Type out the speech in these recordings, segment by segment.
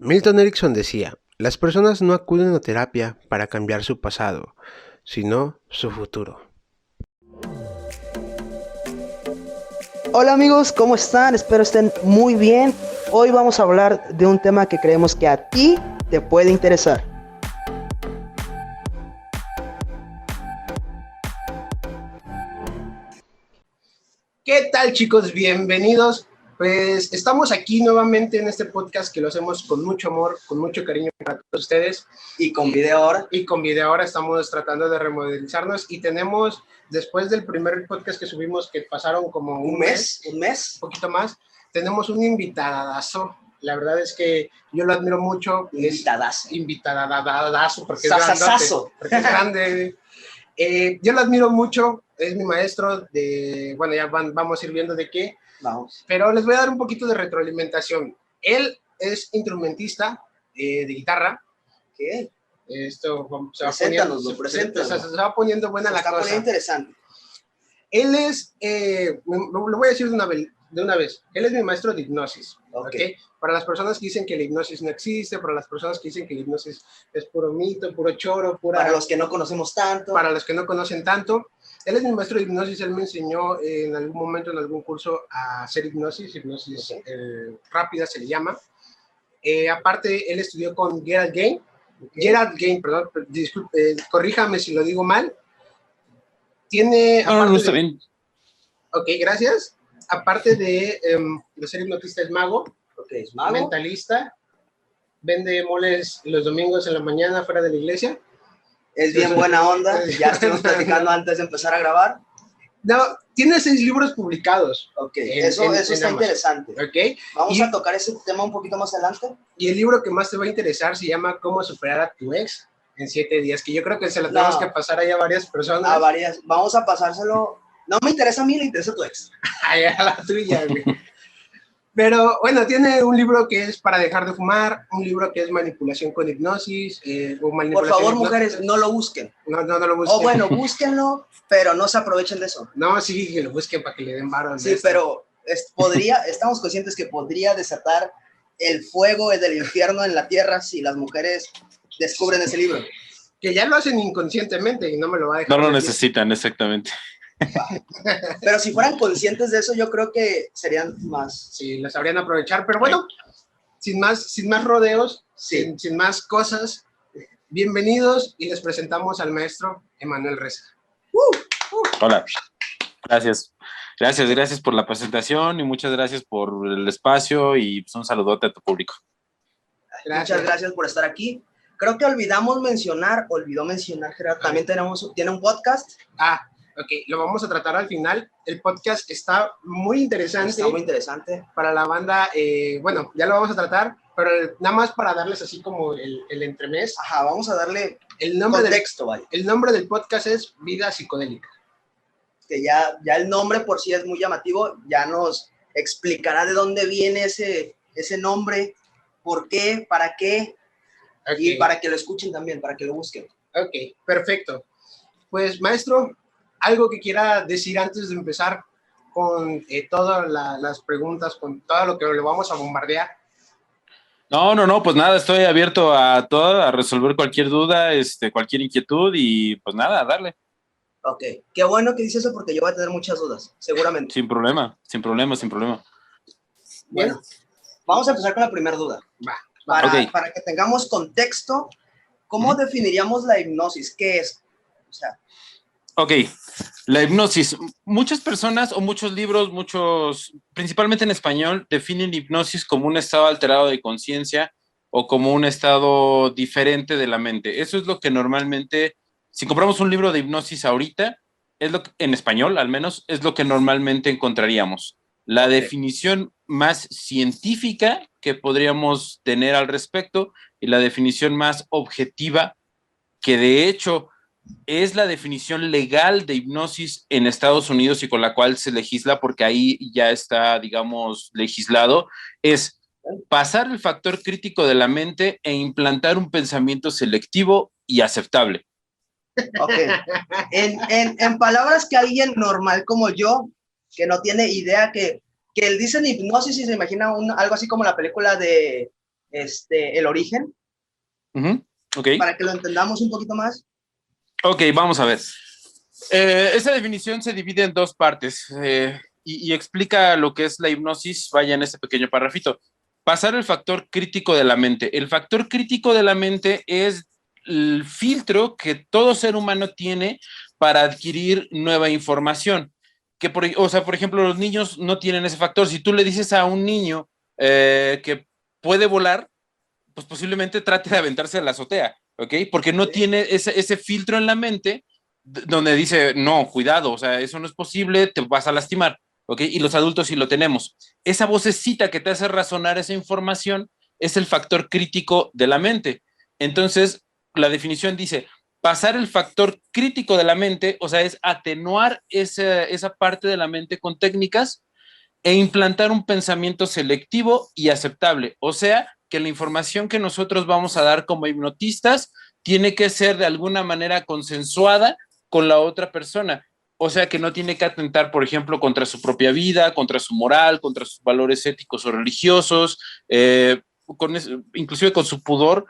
Milton Erickson decía, las personas no acuden a terapia para cambiar su pasado, sino su futuro. Hola amigos, ¿cómo están? Espero estén muy bien. Hoy vamos a hablar de un tema que creemos que a ti te puede interesar. ¿Qué tal, chicos? Bienvenidos. Pues estamos aquí nuevamente en este podcast que lo hacemos con mucho amor, con mucho cariño para todos ustedes. Y con video ahora. Y con video ahora estamos tratando de remodelizarnos y tenemos, después del primer podcast que subimos, que pasaron como un mes, un poquito más, tenemos un invitadazo. La verdad es que yo lo admiro mucho. Invitadazo, porque es grandote, porque es grande. Yo lo admiro mucho, es mi maestro de, bueno, ya vamos a ir viendo de qué. Vamos. Pero les voy a dar un poquito de retroalimentación. Él es instrumentista de guitarra. ¿Qué? Esto se va poniendo buena la cosa. Está poniendo interesante. Él es, lo voy a decir de una vez, él es mi maestro de hipnosis. ¿Okay? Para las personas que dicen que la hipnosis no existe, para las personas que dicen que la hipnosis es puro mito, puro choro, para los que no conocemos tanto. Para los que no conocen tanto. Él es mi maestro de hipnosis, él me enseñó en algún momento, en algún curso, a hacer hipnosis rápida se le llama. Aparte, él estudió con Gerald Gain. Gerald Gain, perdón, disculpe, corríjame si lo digo mal. Tiene... No, está bien. Ok, gracias. Aparte de ser hipnotista, es mago. Ok, es mago. Mentalista. Vende moles los domingos en la mañana fuera de la iglesia. Es bien buena onda. Ya estuvimos platicando antes de empezar a grabar. No, tiene 6 libros publicados. Ok, eso está interesante. Okay. Vamos a tocar ese tema un poquito más adelante. Y el libro que más te va a interesar se llama Cómo superar a tu ex en 7 días, que yo creo que se lo tenemos que pasar ahí a varias personas. A varias. Vamos a pasárselo. No me interesa a mí, le interesa a tu ex. Ay, a la tuya, güey. Pero bueno, tiene un libro que es para dejar de fumar, un libro que es manipulación con hipnosis. Por favor, mujeres, no lo busquen. No lo busquen. O bueno, búsquenlo, pero no se aprovechen de eso. No, sí, que lo busquen para que le den varo. Sí, pero estamos conscientes que podría desatar el fuego del infierno en la tierra si las mujeres descubren ese libro. Que ya lo hacen inconscientemente y no me lo va a dejar. No lo necesitan, exactamente. Pero si fueran conscientes de eso, yo creo que serían más. Sí, lo sabrían aprovechar, pero bueno, sin más rodeos, sí. sin más cosas, bienvenidos y les presentamos al maestro Emanuel Reza. Hola, gracias por la presentación y muchas gracias por el espacio y pues, un saludote a tu público. Muchas gracias por estar aquí. Creo que olvidó mencionar, Gerardo, también tiene un podcast. Ok, lo vamos a tratar al final. El podcast está muy interesante. Está muy interesante. Para la banda, bueno, ya lo vamos a tratar, pero nada más para darles así como el entremés. Ajá, vamos a darle el nombre contexto, vaya. El nombre del podcast es Vida Psicodélica. Que ya el nombre por sí es muy llamativo, ya nos explicará de dónde viene ese nombre, por qué, para qué, y para que lo escuchen también, para que lo busquen. Ok, perfecto. Pues, maestro, algo que quiera decir antes de empezar con todas las preguntas, con todo lo que le vamos a bombardear. No, pues nada, estoy abierto a todo, a resolver cualquier duda, cualquier inquietud y pues nada, a darle. Ok, qué bueno que dices eso porque yo voy a tener muchas dudas, seguramente. Sin problema. Bueno, vamos a empezar con la primera duda. Para que tengamos contexto, ¿cómo definiríamos la hipnosis? ¿Qué es? O sea... Ok, la hipnosis. Muchas personas o muchos libros, principalmente en español, definen hipnosis como un estado alterado de conciencia o como un estado diferente de la mente. Eso es lo que normalmente, si compramos un libro de hipnosis ahorita, en español al menos, es lo que normalmente encontraríamos. La definición más científica que podríamos tener al respecto y la definición más objetiva, que de hecho es la definición legal de hipnosis en Estados Unidos y con la cual se legisla, porque ahí ya está, digamos, legislado, es pasar el factor crítico de la mente e implantar un pensamiento selectivo y aceptable. Ok. En palabras que alguien normal como yo, que no tiene idea, que él dice hipnosis y se imagina algo así como la película de el origen, Okay. para que lo entendamos un poquito más. Ok, vamos a ver. Esa definición se divide en dos partes y explica lo que es la hipnosis, vaya en este pequeño parrafito. Pasar el factor crítico de la mente. El factor crítico de la mente es el filtro que todo ser humano tiene para adquirir nueva información. O sea, por ejemplo, los niños no tienen ese factor. Si tú le dices a un niño que puede volar, pues posiblemente trate de aventarse a la azotea, ¿ok? Porque no tiene ese filtro en la mente donde dice, no, cuidado, o sea, eso no es posible, te vas a lastimar, ¿ok? Y los adultos sí lo tenemos. Esa vocecita que te hace razonar esa información es el factor crítico de la mente. Entonces, la definición dice, pasar el factor crítico de la mente, o sea, es atenuar esa parte de la mente con técnicas e implantar un pensamiento selectivo y aceptable. O sea, que la información que nosotros vamos a dar como hipnotistas tiene que ser de alguna manera consensuada con la otra persona. O sea, que no tiene que atentar, por ejemplo, contra su propia vida, contra su moral, contra sus valores éticos o religiosos, inclusive con su pudor.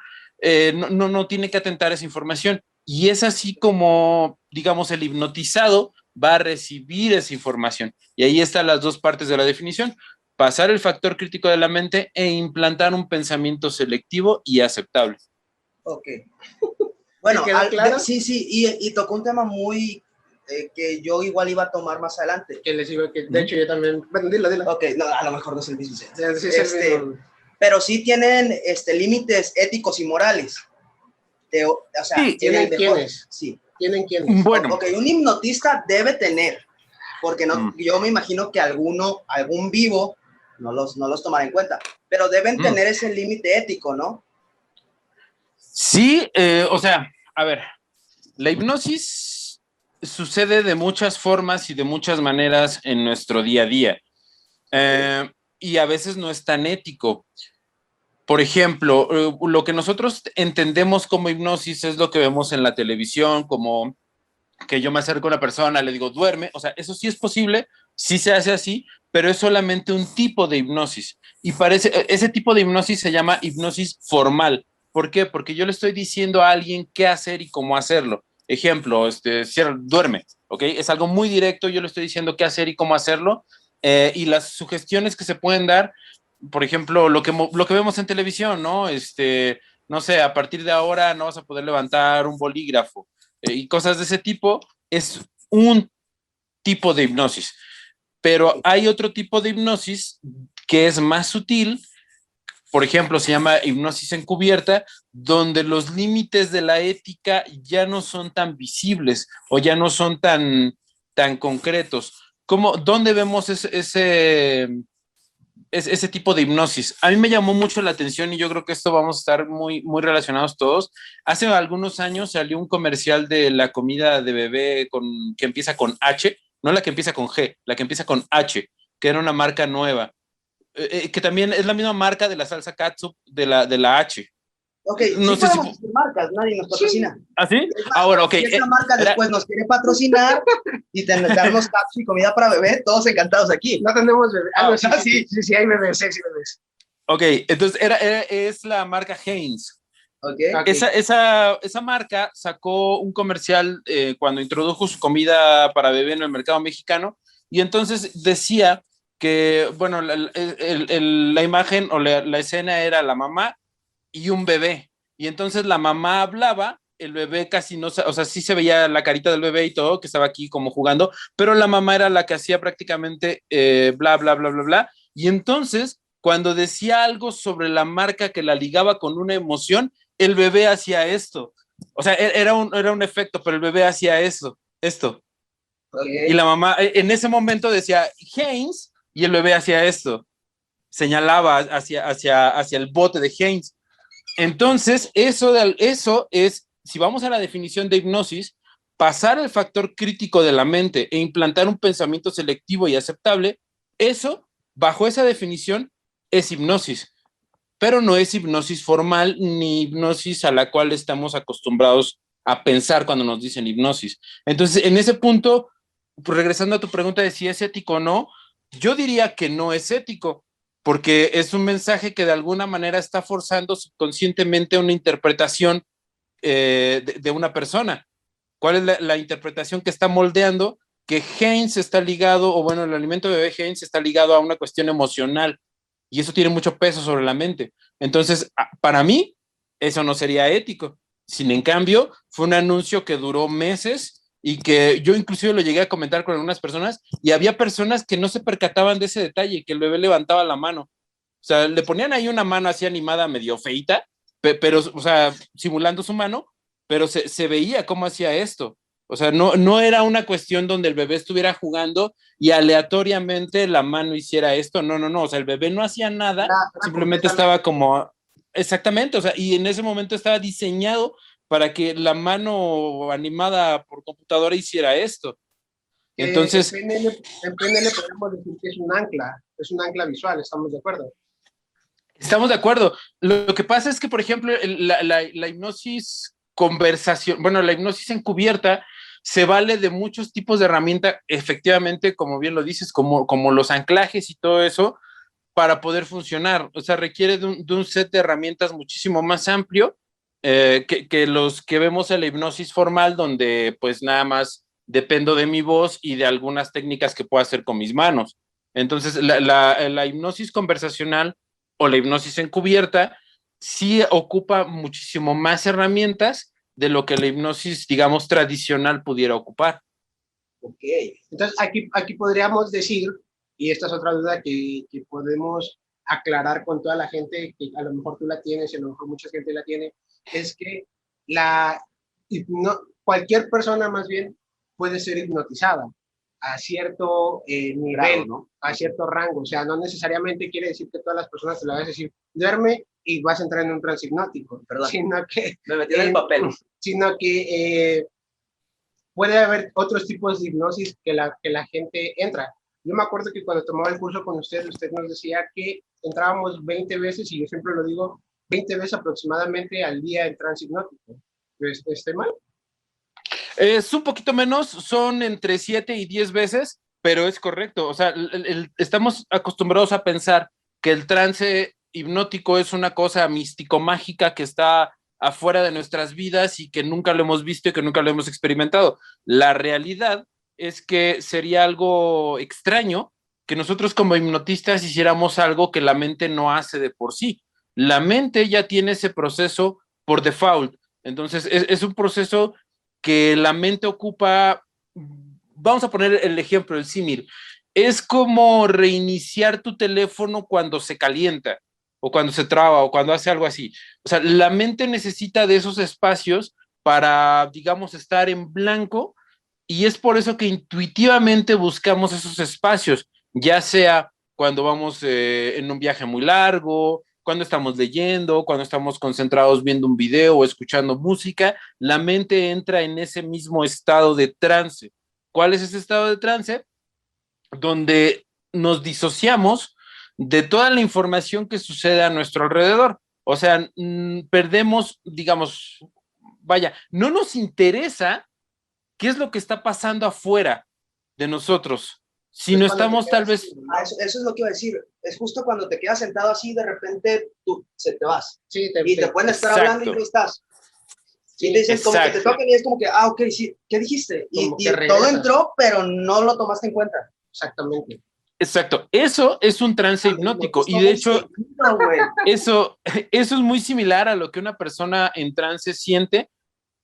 No tiene que atentar esa información. Y es así como, digamos, el hipnotizado va a recibir esa información. Y ahí están las dos partes de la definición. Pasar el factor crítico de la mente e implantar un pensamiento selectivo y aceptable. Ok. Bueno, claro? sí, y tocó un tema muy que yo igual iba a tomar más adelante. Que les digo que, de hecho, yo también... Bueno, dilo. Ok, no, a lo mejor no es el mismo. Sí, es el mismo. Pero sí tienen límites éticos y morales. O sea, sí, ¿tienen quiénes? Sí. ¿Tienen quiénes? Bueno. Ok, un hipnotista debe tener, porque yo me imagino que algún vivo no los tomará en cuenta, pero deben tener ese límite ético, ¿no? Sí, o sea, a ver, la hipnosis sucede de muchas formas y de muchas maneras en nuestro día a día. Y a veces no es tan ético. Por ejemplo, lo que nosotros entendemos como hipnosis es lo que vemos en la televisión, como que yo me acerco a una persona, le digo, duerme. O sea, eso sí es posible, sí se hace así, pero es solamente un tipo de hipnosis. Y ese tipo de hipnosis se llama hipnosis formal. ¿Por qué? Porque yo le estoy diciendo a alguien qué hacer y cómo hacerlo. Ejemplo, duerme, ¿ok? Es algo muy directo, yo le estoy diciendo qué hacer y cómo hacerlo. Y las sugestiones que se pueden dar, por ejemplo, lo que vemos en televisión, ¿no? No sé, a partir de ahora no vas a poder levantar un bolígrafo y cosas de ese tipo, es un tipo de hipnosis. Pero hay otro tipo de hipnosis que es más sutil, por ejemplo, se llama hipnosis encubierta, donde los límites de la ética ya no son tan visibles o ya no son tan concretos. ¿Dónde vemos ese tipo de hipnosis? A mí me llamó mucho la atención y yo creo que esto vamos a estar muy, muy relacionados todos. Hace algunos años salió un comercial de la comida de bebé que empieza con H, no la que empieza con G, la que empieza con H, que era una marca nueva, que también es la misma marca de la salsa catsup de la H. Ok, no sí sé podemos decir marcas, nadie nos patrocina. Sí. ¿Ah, sí? Ahora, ok. Si esa marca después nos quiere patrocinar y darnos catsup y comida para bebé, todos encantados aquí. No tenemos bebé. Sí, hay bebés, sí, bebés. Ok, entonces es la marca Heinz. Okay. Esa marca sacó un comercial cuando introdujo su comida para bebé en el mercado mexicano y entonces decía que, bueno, la imagen o la escena era la mamá y un bebé. Y entonces la mamá hablaba, el bebé casi no, o sea, sí se veía la carita del bebé y todo, que estaba aquí como jugando, pero la mamá era la que hacía prácticamente bla, bla, bla, bla, bla. Y entonces, cuando decía algo sobre la marca que la ligaba con una emoción, el bebé hacía esto. O sea, era un efecto, pero el bebé hacía esto. Okay. Y la mamá en ese momento decía Heinz y el bebé hacía esto. Señalaba hacia el bote de Heinz. Entonces, eso es, si vamos a la definición de hipnosis, pasar el factor crítico de la mente e implantar un pensamiento selectivo y aceptable, eso, bajo esa definición, es hipnosis. Pero no es hipnosis formal ni hipnosis a la cual estamos acostumbrados a pensar cuando nos dicen hipnosis. Entonces, en ese punto, regresando a tu pregunta de si es ético o no, yo diría que no es ético, porque es un mensaje que de alguna manera está forzando subconscientemente una interpretación de una persona. ¿Cuál es la interpretación que está moldeando? Que Heinz está ligado, o bueno, el alimento de bebé Heinz está ligado a una cuestión emocional, y eso tiene mucho peso sobre la mente. Entonces, para mí, eso no sería ético. Sin en cambio, fue un anuncio que duró meses y que yo inclusive lo llegué a comentar con algunas personas, y había personas que no se percataban de ese detalle, que el bebé levantaba la mano. O sea, le ponían ahí una mano así animada, medio feita, pero, o sea, simulando su mano, pero se veía cómo hacía esto. O sea, no era una cuestión donde el bebé estuviera jugando y aleatoriamente la mano hiciera esto. No. O sea, el bebé no hacía nada, simplemente estaba como, exactamente, o sea, y en ese momento estaba diseñado para que la mano animada por computadora hiciera esto. Entonces, en PNL podemos decir que es un ancla visual, ¿estamos de acuerdo? estamos de acuerdo. Lo que pasa es que, por ejemplo, la hipnosis conversación, bueno, la hipnosis encubierta se vale de muchos tipos de herramientas, efectivamente, como bien lo dices, como los anclajes y todo eso, para poder funcionar. O sea, requiere de un set de herramientas muchísimo más amplio que los que vemos en la hipnosis formal, donde pues nada más dependo de mi voz y de algunas técnicas que puedo hacer con mis manos. Entonces, la hipnosis conversacional o la hipnosis encubierta sí ocupa muchísimo más herramientas de lo que la hipnosis, digamos, tradicional pudiera ocupar. Ok, entonces aquí podríamos decir, y esta es otra duda que podemos aclarar con toda la gente, que a lo mejor tú la tienes y a lo mejor mucha gente la tiene, es que cualquier persona más bien puede ser hipnotizada a cierto nivel, grado, ¿no? A cierto rango. O sea, no necesariamente quiere decir que todas las personas te lo vas a decir, duerme y vas a entrar en un trance hipnótico, sino que... Me metí en el papel. Sino que puede haber otros tipos de hipnosis que la gente entra. Yo me acuerdo que cuando tomaba el curso con usted nos decía que entrábamos 20 veces, y yo siempre lo digo, 20 veces aproximadamente al día en trance hipnótico. ¿Estoy mal? Es un poquito menos, son entre 7 y 10 veces, pero es correcto. O sea, estamos acostumbrados a pensar que el trance hipnótico es una cosa místico-mágica que está afuera de nuestras vidas y que nunca lo hemos visto y que nunca lo hemos experimentado. La realidad es que sería algo extraño que nosotros como hipnotistas hiciéramos algo que la mente no hace de por sí. La mente ya tiene ese proceso por default. Entonces, es un proceso que la mente ocupa, vamos a poner el ejemplo, el símil, es como reiniciar tu teléfono cuando se calienta o cuando se traba o cuando hace algo así. O sea, la mente necesita de esos espacios para, digamos, estar en blanco, y es por eso que intuitivamente buscamos esos espacios, ya sea cuando vamos en un viaje muy largo, cuando estamos leyendo, cuando estamos concentrados viendo un video o escuchando música, la mente entra en ese mismo estado de trance. ¿Cuál es ese estado de trance? Donde nos disociamos de toda la información que sucede a nuestro alrededor. O sea, perdemos, digamos, vaya, no nos interesa qué es lo que está pasando afuera de nosotros. Si no estamos tal vez... Eso es lo que iba a decir. Es justo cuando te quedas sentado así, de repente tú te vas. Sí, y te pueden estar hablando y no estás. Sí, y te dicen como que te tocan y es como que, ok, sí, ¿qué dijiste? Y todo entró, pero no lo tomaste en cuenta. Exactamente. Exacto, eso es un trance hipnótico, y de hecho eso es muy similar a lo que una persona en trance siente.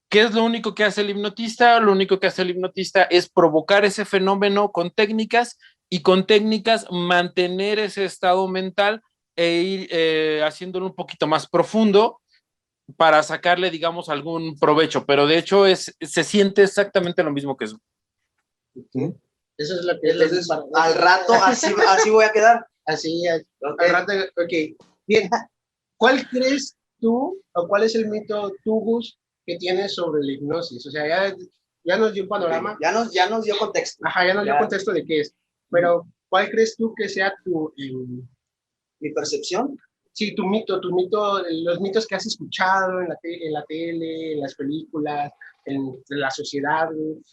¿Qué es lo único que hace el hipnotista? Lo único que hace el hipnotista es provocar ese fenómeno con técnicas, y con técnicas mantener ese estado mental e ir haciéndolo un poquito más profundo para sacarle, digamos, algún provecho, pero de hecho se siente exactamente lo mismo que eso. Eso es lo que entonces, al rato así voy a quedar. Así, okay. Al rato, ok. Bien, ¿cuál crees tú, o cuál es el mito tú, Gus, que tienes sobre la hipnosis? O sea, ya nos dio un panorama. Okay. Ya nos dio contexto. Ajá, ya nos dio contexto de qué es. Pero, ¿cuál crees tú que sea mi percepción? Sí, tu mito, los mitos que has escuchado en la tele, en las películas, en la sociedad.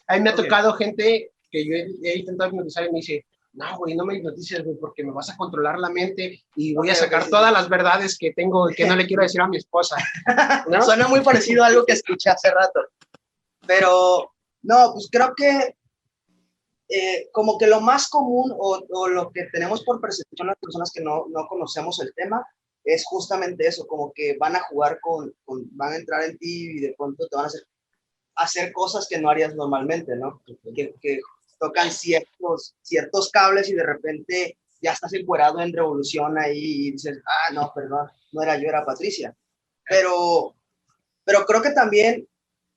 A mí me ha tocado gente que yo he intentado hipnotizar y me dice, no, güey, no me hipnotices, güey, porque me vas a controlar la mente y voy a sacar todas las verdades que tengo y que no le quiero decir a mi esposa, ¿no? Suena muy parecido a algo que escuché hace rato. Pero, no, pues creo que como que lo más común o lo que tenemos por percepción las personas que no conocemos el tema es justamente eso, como que van a jugar van a entrar en ti y de pronto te van a hacer cosas que no harías normalmente, ¿no? Que tocan ciertos cables y de repente ya estás encuerado en revolución ahí y dices, no, perdón, no era yo, era Patricia. Pero creo que también,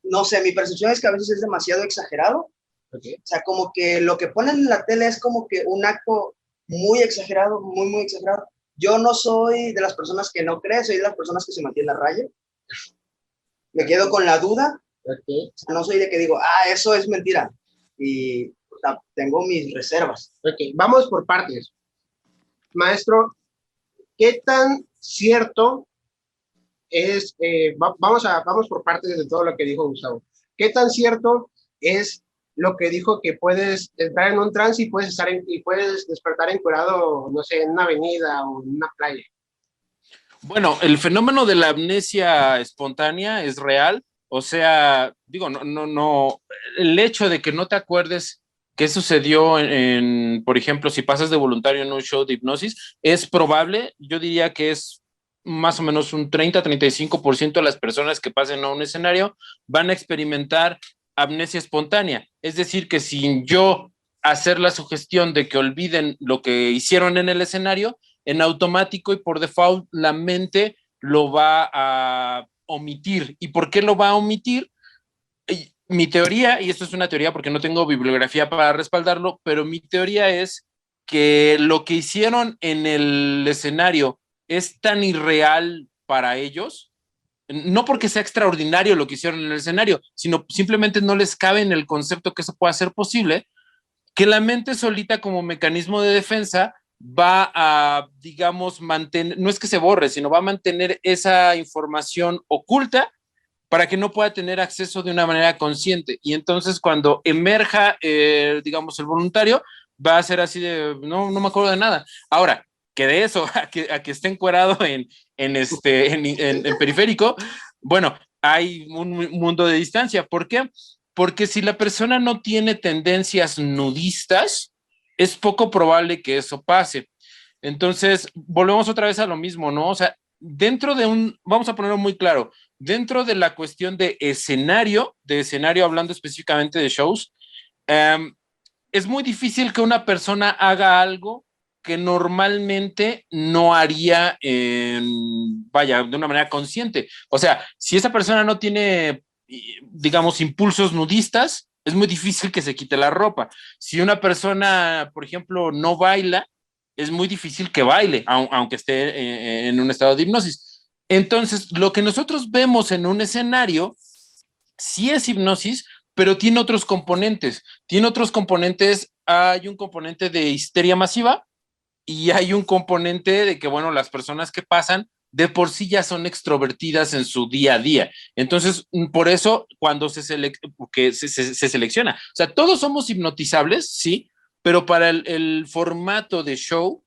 no sé, mi percepción es que a veces es demasiado exagerado. Okay. O sea, como que lo que ponen en la tele es como que un acto muy exagerado, muy, muy exagerado. Yo no soy de las personas que no creen, soy de las personas que se mantienen a raya. Me quedo con la duda. Okay. O sea, no soy de que digo, eso es mentira. Y o sea, tengo mis reservas. Ok, vamos por partes. Maestro, ¿qué tan cierto es, vamos por partes de todo lo que dijo Gustavo? ¿Qué tan cierto es lo que dijo que puedes entrar en un trance y puedes despertar encuerado, no sé, en una avenida o en una playa? Bueno, el fenómeno de la amnesia espontánea es real. O sea, digo, no, el hecho de que no te acuerdes qué sucedió por ejemplo, si pasas de voluntario en un show de hipnosis, es probable. Yo diría que es más o menos un 30-35% de las personas que pasen a un escenario van a experimentar amnesia espontánea. Es decir, que sin yo hacer la sugestión de que olviden lo que hicieron en el escenario, en automático y por default la mente lo va a omitir. ¿Y por qué lo va a omitir? Mi teoría, y esto es una teoría porque no tengo bibliografía para respaldarlo, pero mi teoría es que lo que hicieron en el escenario es tan irreal para ellos, no porque sea extraordinario lo que hicieron en el escenario, sino simplemente no les cabe en el concepto que eso pueda ser posible, que la mente solita como mecanismo de defensa va a, digamos, mantener, no es que se borre, sino va a mantener esa información oculta para que no pueda tener acceso de una manera consciente. Y entonces cuando emerja, digamos, el voluntario, va a ser así de, no me acuerdo de nada. Ahora, que de eso, a que esté encuerado en periférico, bueno, hay un mundo de distancia. ¿Por qué? Porque si la persona no tiene tendencias nudistas, es poco probable que eso pase. Entonces, volvemos otra vez a lo mismo, ¿no? O sea, dentro de vamos a ponerlo muy claro, dentro de la cuestión de escenario hablando específicamente de shows, es muy difícil que una persona haga algo que normalmente no haría, vaya, de una manera consciente. O sea, si esa persona no tiene, digamos, impulsos nudistas, es muy difícil que se quite la ropa. Si una persona, por ejemplo, no baila, es muy difícil que baile, aunque esté en un estado de hipnosis. Entonces, lo que nosotros vemos en un escenario, sí es hipnosis, pero tiene otros componentes. Hay un componente de histeria masiva y hay un componente de que, bueno, las personas que pasan de por sí ya son extrovertidas en su día a día. Entonces, por eso, cuando se selecciona. O sea, todos somos hipnotizables, sí, pero para el formato de show,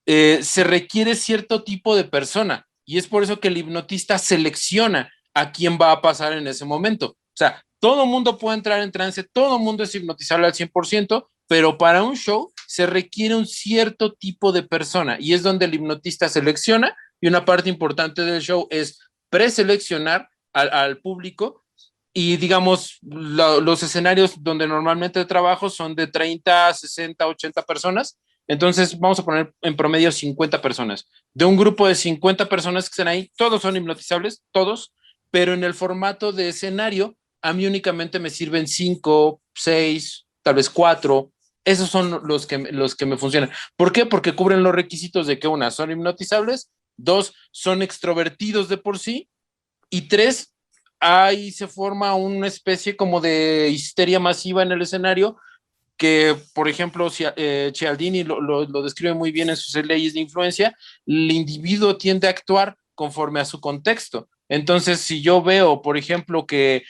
se requiere cierto tipo de persona. Y es por eso que el hipnotista selecciona a quién va a pasar en ese momento. O sea, todo mundo puede entrar en trance, todo mundo es hipnotizable al 100%, pero para un show se requiere un cierto tipo de persona y es donde el hipnotista selecciona y una parte importante del show es preseleccionar al público y digamos los escenarios donde normalmente trabajo son de 30, 60, 80 personas. Entonces vamos a poner en promedio 50 personas. De un grupo de 50 personas que están ahí, todos son hipnotizables, todos, pero en el formato de escenario a mí únicamente me sirven 5, 6, tal vez 4. Esos son los que me funcionan. ¿Por qué? Porque cubren los requisitos de que una, son hipnotizables, dos, son extrovertidos de por sí, y tres, ahí se forma una especie como de histeria masiva en el escenario que, por ejemplo, Cialdini lo describe muy bien en sus leyes de influencia, el individuo tiende a actuar conforme a su contexto. Entonces, si yo veo, por ejemplo, que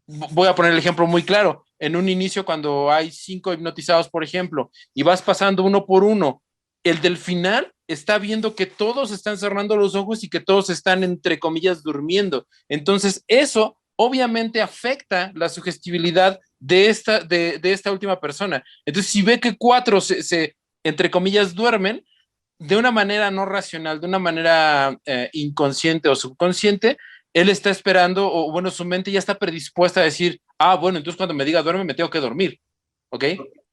voy a poner el ejemplo muy claro. en un inicio cuando hay 5 hipnotizados, por ejemplo, y vas pasando uno por uno, el del final está viendo que todos están cerrando los ojos y que todos están, entre comillas, durmiendo. Entonces, eso obviamente afecta la sugestibilidad de esta última persona. Entonces, si ve que 4 entre comillas, duermen, de una manera no racional, de una manera inconsciente o subconsciente, él está esperando, o bueno, su mente ya está predispuesta a decir, bueno, entonces cuando me diga duerme, me tengo que dormir, ¿ok?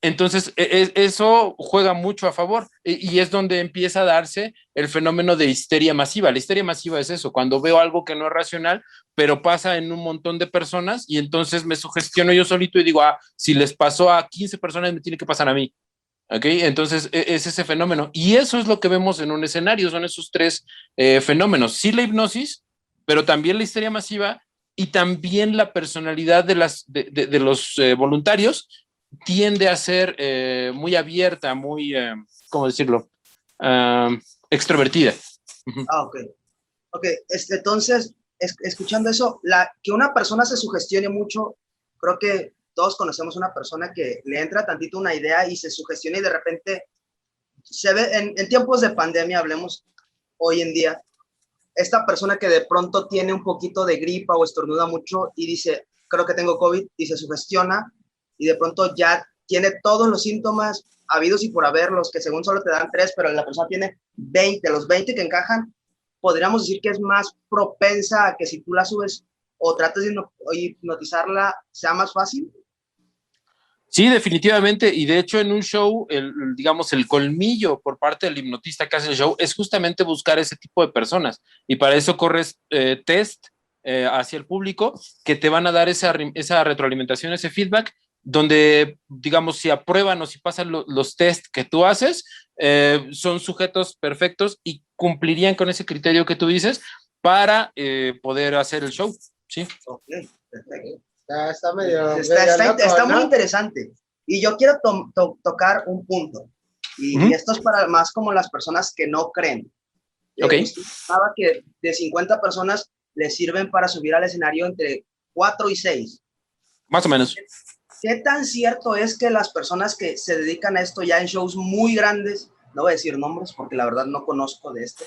Entonces, eso juega mucho a favor y es donde empieza a darse el fenómeno de histeria masiva. La histeria masiva es eso, cuando veo algo que no es racional, pero pasa en un montón de personas y entonces me sugestiono yo solito y digo, si les pasó a 15 personas, me tiene que pasar a mí. ¿Ok? Entonces, es ese fenómeno. Y eso es lo que vemos en un escenario, son esos 3 fenómenos. Sí, la hipnosis, pero también la histeria masiva y también la personalidad de los voluntarios tiende a ser muy abierta, muy, ¿cómo decirlo? Extrovertida. Ok. Ok, entonces, escuchando eso, que una persona se sugestione mucho, creo que todos conocemos una persona que le entra tantito una idea y se sugestiona y de repente se ve, en tiempos de pandemia, hablemos hoy en día, esta persona que de pronto tiene un poquito de gripa o estornuda mucho y dice, creo que tengo COVID, y se sugestiona y de pronto ya tiene todos los síntomas habidos y por haberlos, que según solo te dan 3, pero la persona tiene 20, los 20 que encajan, podríamos decir que es más propensa a que si tú la subes o tratas de hipnotizarla, sea más fácil. Sí, definitivamente, y de hecho en un show, digamos, el colmillo por parte del hipnotista que hace el show es justamente buscar ese tipo de personas, y para eso corres test hacia el público que te van a dar esa retroalimentación, ese feedback, donde, digamos, si aprueban o si pasan los test que tú haces, son sujetos perfectos y cumplirían con ese criterio que tú dices para poder hacer el show, ¿sí? Ok, perfecto. Está muy interesante. Y yo quiero tocar un punto. Y esto es para más como las personas que no creen. Okay. Usted pensaba que de 50 personas les sirven para subir al escenario entre 4 y 6. Más o menos. ¿Qué tan cierto es que las personas que se dedican a esto ya en shows muy grandes, no voy a decir nombres porque la verdad no conozco de esto?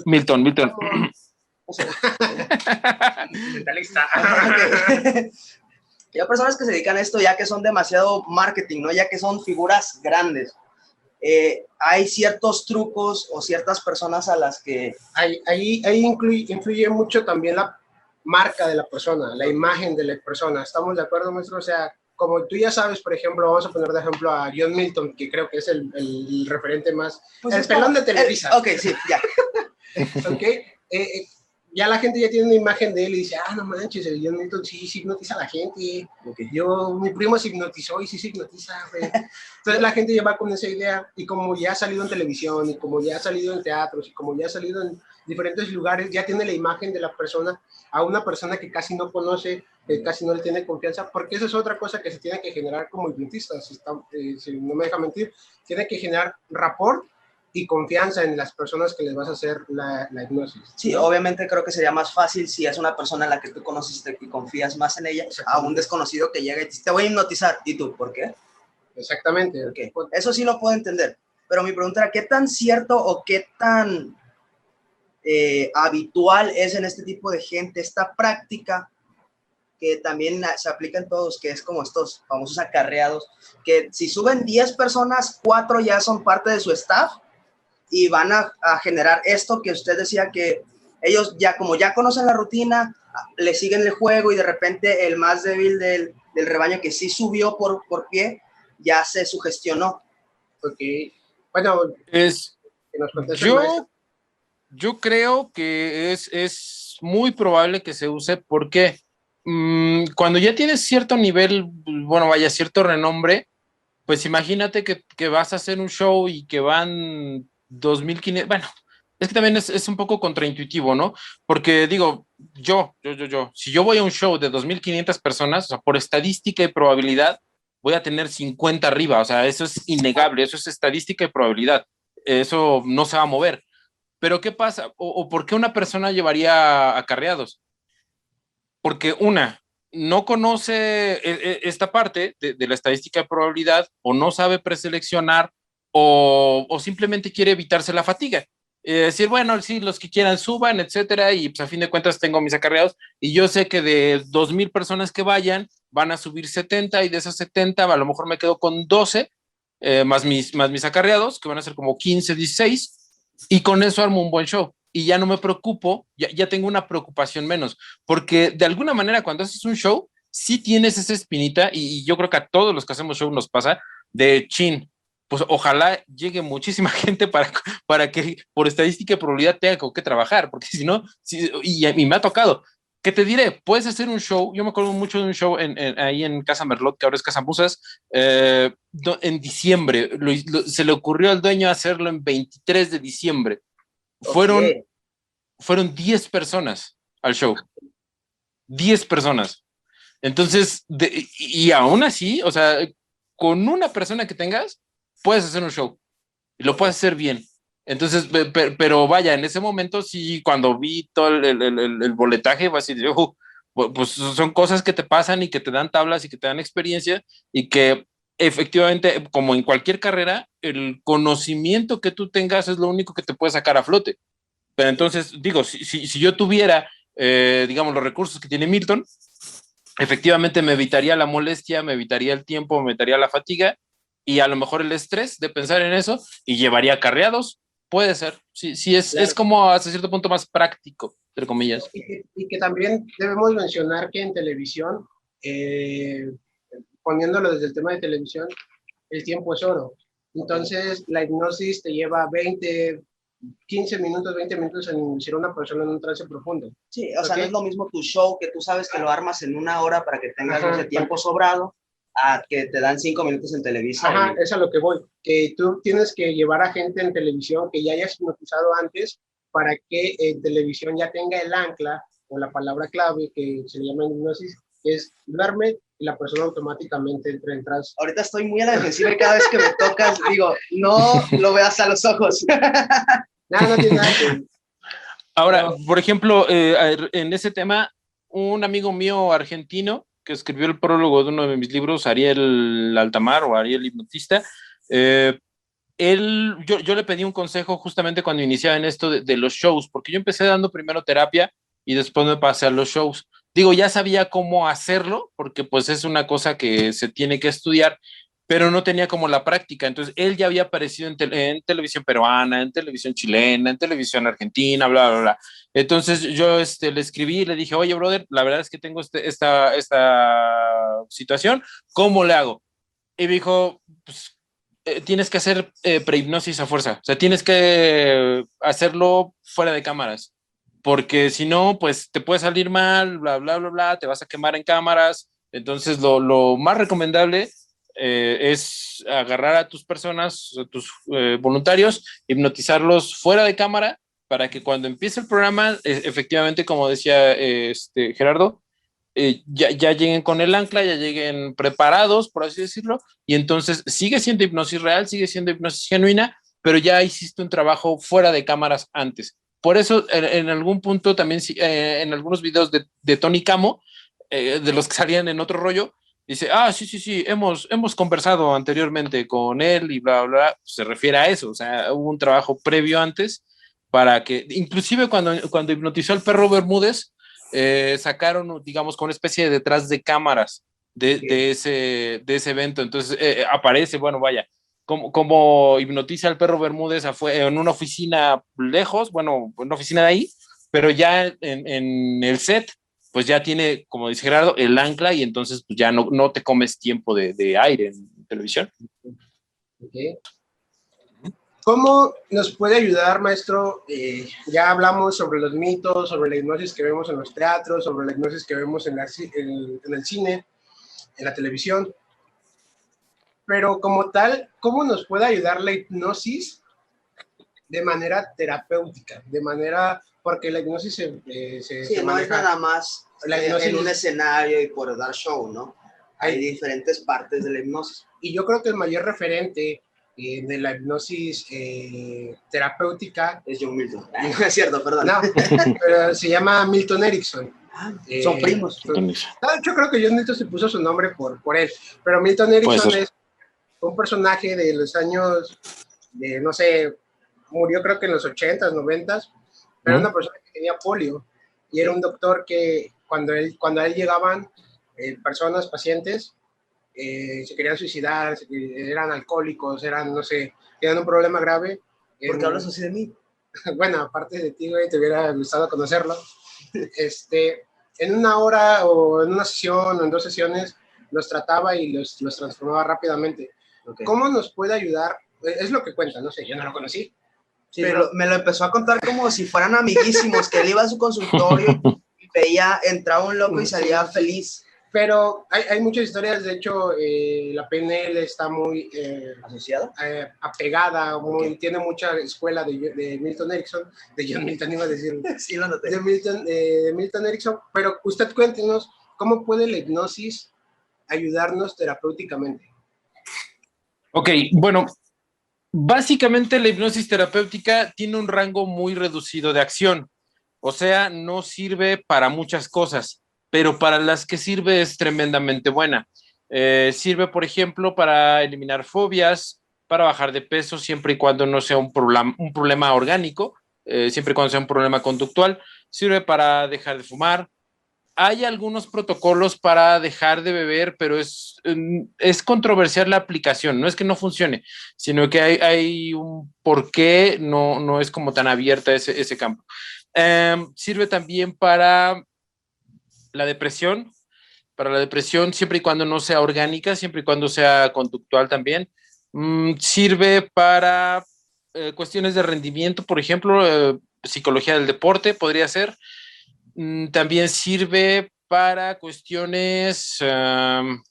Milton. Mentalista. Hay personas que se dedican a esto ya que son demasiado marketing, ¿no? Ya que son figuras grandes. Hay ciertos trucos o ciertas personas a las que... Ahí influye mucho también la marca de la persona, la imagen de la persona. ¿Estamos de acuerdo, maestro? O sea, como tú ya sabes, por ejemplo, vamos a poner de ejemplo a John Milton, que creo que es el referente más... Pues el pelón de Televisa. Ok, sí, ya. Ok. Ya la gente ya tiene una imagen de él y dice, no manches, el John Milton sí hipnotiza a la gente. Okay. Mi primo se hipnotizó y sí hipnotiza, güey. Entonces la gente ya va con esa idea, y como ya ha salido en televisión, y como ya ha salido en teatros, y como ya ha salido en diferentes lugares, ya tiene la imagen de la persona a una persona que casi no conoce, que casi no le tiene confianza, porque esa es otra cosa que se tiene que generar como hipnotista, si no me deja mentir, tiene que generar rapport y confianza en las personas que les vas a hacer la hipnosis. Sí, ¿no? Obviamente creo que sería más fácil si es una persona en la que tú conoces y confías más en ella, a un desconocido que llega y te voy a hipnotizar. ¿Y tú? ¿Por qué? Exactamente. Okay. Eso sí lo puedo entender. Pero mi pregunta era, ¿qué tan cierto o qué tan habitual es en este tipo de gente esta práctica que también se aplica en todos, que es como estos famosos acarreados, que si suben 10 personas, 4 ya son parte de su staff y van a generar esto que usted decía, que ellos ya como ya conocen la rutina, le siguen el juego y de repente el más débil del rebaño que sí subió por pie, ya se sugestionó. Okay. Bueno, yo creo que es muy probable que se use porque cuando ya tienes cierto nivel, bueno, vaya, cierto renombre, pues imagínate que vas a hacer un show y que van 2,500, bueno, es que también es un poco contraintuitivo, ¿no? Porque digo, si yo voy a un show de 2,500 personas, o sea, por estadística y probabilidad, voy a tener 50 arriba, o sea, eso es innegable, eso es estadística y probabilidad, eso no se va a mover. Pero ¿qué pasa? ¿O por qué una persona llevaría acarreados? Porque no conoce esta parte de la estadística de probabilidad o no sabe preseleccionar o simplemente quiere evitarse la fatiga. Decir, bueno, sí, los que quieran suban, etcétera, y pues a fin de cuentas tengo mis acarreados y yo sé que de 2,000 personas que vayan, van a subir 70 y de esas 70 a lo mejor me quedo con 12 más mis acarreados, que van a ser como 15, 16, y con eso armo un buen show. Y ya no me preocupo, ya tengo una preocupación menos, porque de alguna manera cuando haces un show, sí tienes esa espinita, y yo creo que a todos los que hacemos show nos pasa, de chin, pues ojalá llegue muchísima gente para que por estadística y probabilidad tenga con qué trabajar, porque si no, y me ha tocado. ¿Qué te diré? Puedes hacer un show, yo me acuerdo mucho de un show ahí en Casa Merlot, que ahora es Casa Musas, en diciembre, se le ocurrió al dueño hacerlo en 23 de diciembre. Fueron, Okay. fueron 10 personas al show, 10 personas. Entonces, y aún así, o sea, con una persona que tengas, puedes hacer un show y lo puedes hacer bien. Entonces, pero vaya, en ese momento sí, cuando vi todo el boletaje, vas a decir, pues son cosas que te pasan y que te dan tablas y que te dan experiencia y que efectivamente, como en cualquier carrera, el conocimiento que tú tengas es lo único que te puede sacar a flote. Pero entonces, digo, si yo tuviera, digamos, los recursos que tiene Milton, efectivamente me evitaría la molestia, me evitaría el tiempo, me evitaría la fatiga y a lo mejor el estrés de pensar en eso y llevaría acarreados. Puede ser, sí, sí es Claro. como hasta cierto punto más práctico, entre comillas. Y que también debemos mencionar que en televisión, eh, poniéndolo desde el tema de televisión, el tiempo es oro. Entonces, la hipnosis te lleva 15 minutos, 20 minutos en inducir a una persona en un trance profundo. Sí, o sea, no es lo mismo tu show que tú sabes que lo armas en 1 hora para que tengas ese tiempo sobrado, a que te dan 5 minutos en Televisa. Ajá, es a lo que voy. Que tú tienes que llevar a gente en televisión que ya hayas hipnotizado antes para que en televisión ya tenga el ancla o la palabra clave que se llama hipnosis, que es duerme y la persona automáticamente entra en trance. Ahorita estoy muy a la defensiva y cada vez que me tocas digo, no lo veas a los ojos. Nada, no tiene nada que... Ahora, por ejemplo, en ese tema, un amigo mío argentino que escribió el prólogo de uno de mis libros, Ariel Altamar o Ariel Hipnotista, yo le pedí un consejo justamente cuando iniciaba en esto de los shows, porque yo empecé dando primero terapia y después me pasé a los shows. Digo, ya sabía cómo hacerlo, porque pues es una cosa que se tiene que estudiar, pero no tenía como la práctica. Entonces, él ya había aparecido en televisión peruana, en televisión chilena, en televisión argentina, bla, bla, bla. Entonces, yo le escribí y le dije, oye, brother, la verdad es que tengo esta situación, ¿cómo le hago? Y me dijo, pues tienes que hacer prehipnosis a fuerza, o sea, tienes que hacerlo fuera de cámaras, porque si no, pues te puede salir mal, bla, bla, bla, bla, te vas a quemar en cámaras. Entonces, lo más recomendable es agarrar a tus personas, a tus voluntarios, hipnotizarlos fuera de cámara para que cuando empiece el programa, efectivamente, como decía Gerardo, ya lleguen con el ancla, ya lleguen preparados, por así decirlo, y entonces sigue siendo hipnosis real, sigue siendo hipnosis genuina, pero ya hiciste un trabajo fuera de cámaras antes. Por eso, en algún punto también, en algunos videos de Tony Camo, de los que salían en otro rollo, dice, sí, sí, sí, hemos conversado anteriormente con él y bla, bla, bla, se refiere a eso, o sea, hubo un trabajo previo antes para que, inclusive cuando hipnotizó al perro Bermúdez, sacaron, digamos, con una especie de detrás de cámaras de ese evento. Entonces aparece, bueno, vaya, como hipnotiza al perro Bermúdez en una oficina lejos, bueno, en una oficina de ahí, pero ya en el set, pues ya tiene, como dice Gerardo, el ancla y entonces pues ya no te comes tiempo de aire en televisión. Okay. ¿Cómo nos puede ayudar, maestro? Ya hablamos sobre los mitos, sobre la hipnosis que vemos en los teatros, sobre la hipnosis que vemos en el cine, en la televisión. Pero como tal, ¿cómo nos puede ayudar la hipnosis de manera terapéutica? Porque la hipnosis se no maneja... es nada más en un escenario y por dar show, ¿no? Hay diferentes partes de la hipnosis. Y yo creo que el mayor referente de la hipnosis terapéutica es John Milton. No es cierto, perdón. No, pero se llama Milton Erickson. Son primos. Yo creo que John Milton se puso su nombre por él, pero Milton Erickson es un personaje de los años de, no sé, murió creo que en los 80s, 90s, pero una persona que tenía polio y era un doctor que cuando a él llegaban personas, pacientes, se querían suicidar, eran alcohólicos, eran, no sé, tenían un problema grave. ¿Por qué hablas así de mí? Bueno, aparte de ti, güey, te hubiera gustado conocerlo. En una hora o en una sesión o en 2 sesiones los trataba y los transformaba rápidamente. Okay. ¿Cómo nos puede ayudar? Es lo que cuenta, no sé, yo no lo conocí. Sí, pero me lo empezó a contar como si fueran amiguísimos, que él iba a su consultorio y veía, entraba un loco y salía feliz. Pero hay muchas historias, de hecho, la PNL está muy asociada, apegada, tiene mucha escuela de Milton Erickson, de John Milton iba a decir, sí, lo noté. de Milton Erickson, pero usted cuéntenos, ¿cómo puede la hipnosis ayudarnos terapéuticamente? Ok, bueno, básicamente la hipnosis terapéutica tiene un rango muy reducido de acción, o sea, no sirve para muchas cosas, pero para las que sirve es tremendamente buena. Sirve, por ejemplo, para eliminar fobias, para bajar de peso, siempre y cuando no sea un problema orgánico, siempre y cuando sea un problema conductual. Sirve para dejar de fumar. Hay algunos protocolos para dejar de beber, pero es controversial la aplicación. No es que no funcione, sino que hay un por qué no es como tan abierta ese campo. Sirve también para la depresión, siempre y cuando no sea orgánica, siempre y cuando sea conductual también. Sirve para cuestiones de rendimiento, por ejemplo, psicología del deporte podría ser. También sirve para cuestiones, creo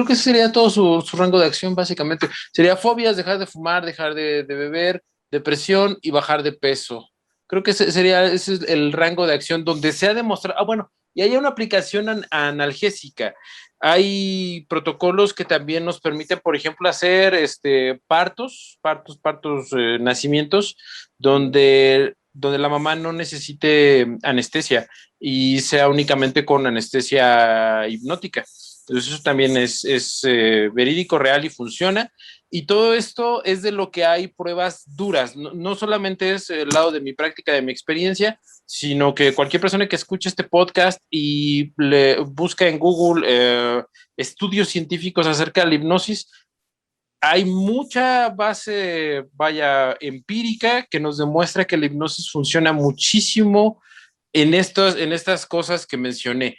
que ese sería todo su rango de acción básicamente. Sería fobias, dejar de fumar, dejar de beber, depresión y bajar de peso. Creo que ese es el rango de acción donde se ha demostrado, bueno, y hay una aplicación analgésica. Hay protocolos que también nos permiten, por ejemplo, hacer partos, nacimientos, donde la mamá no necesite anestesia y sea únicamente con anestesia hipnótica. Entonces eso también es verídico, real y funciona. Y todo esto es de lo que hay pruebas duras. No solamente es el lado de mi práctica, de mi experiencia, sino que cualquier persona que escuche este podcast y le busca en Google estudios científicos acerca de la hipnosis, hay mucha base, empírica que nos demuestra que la hipnosis funciona muchísimo en estas cosas que mencioné.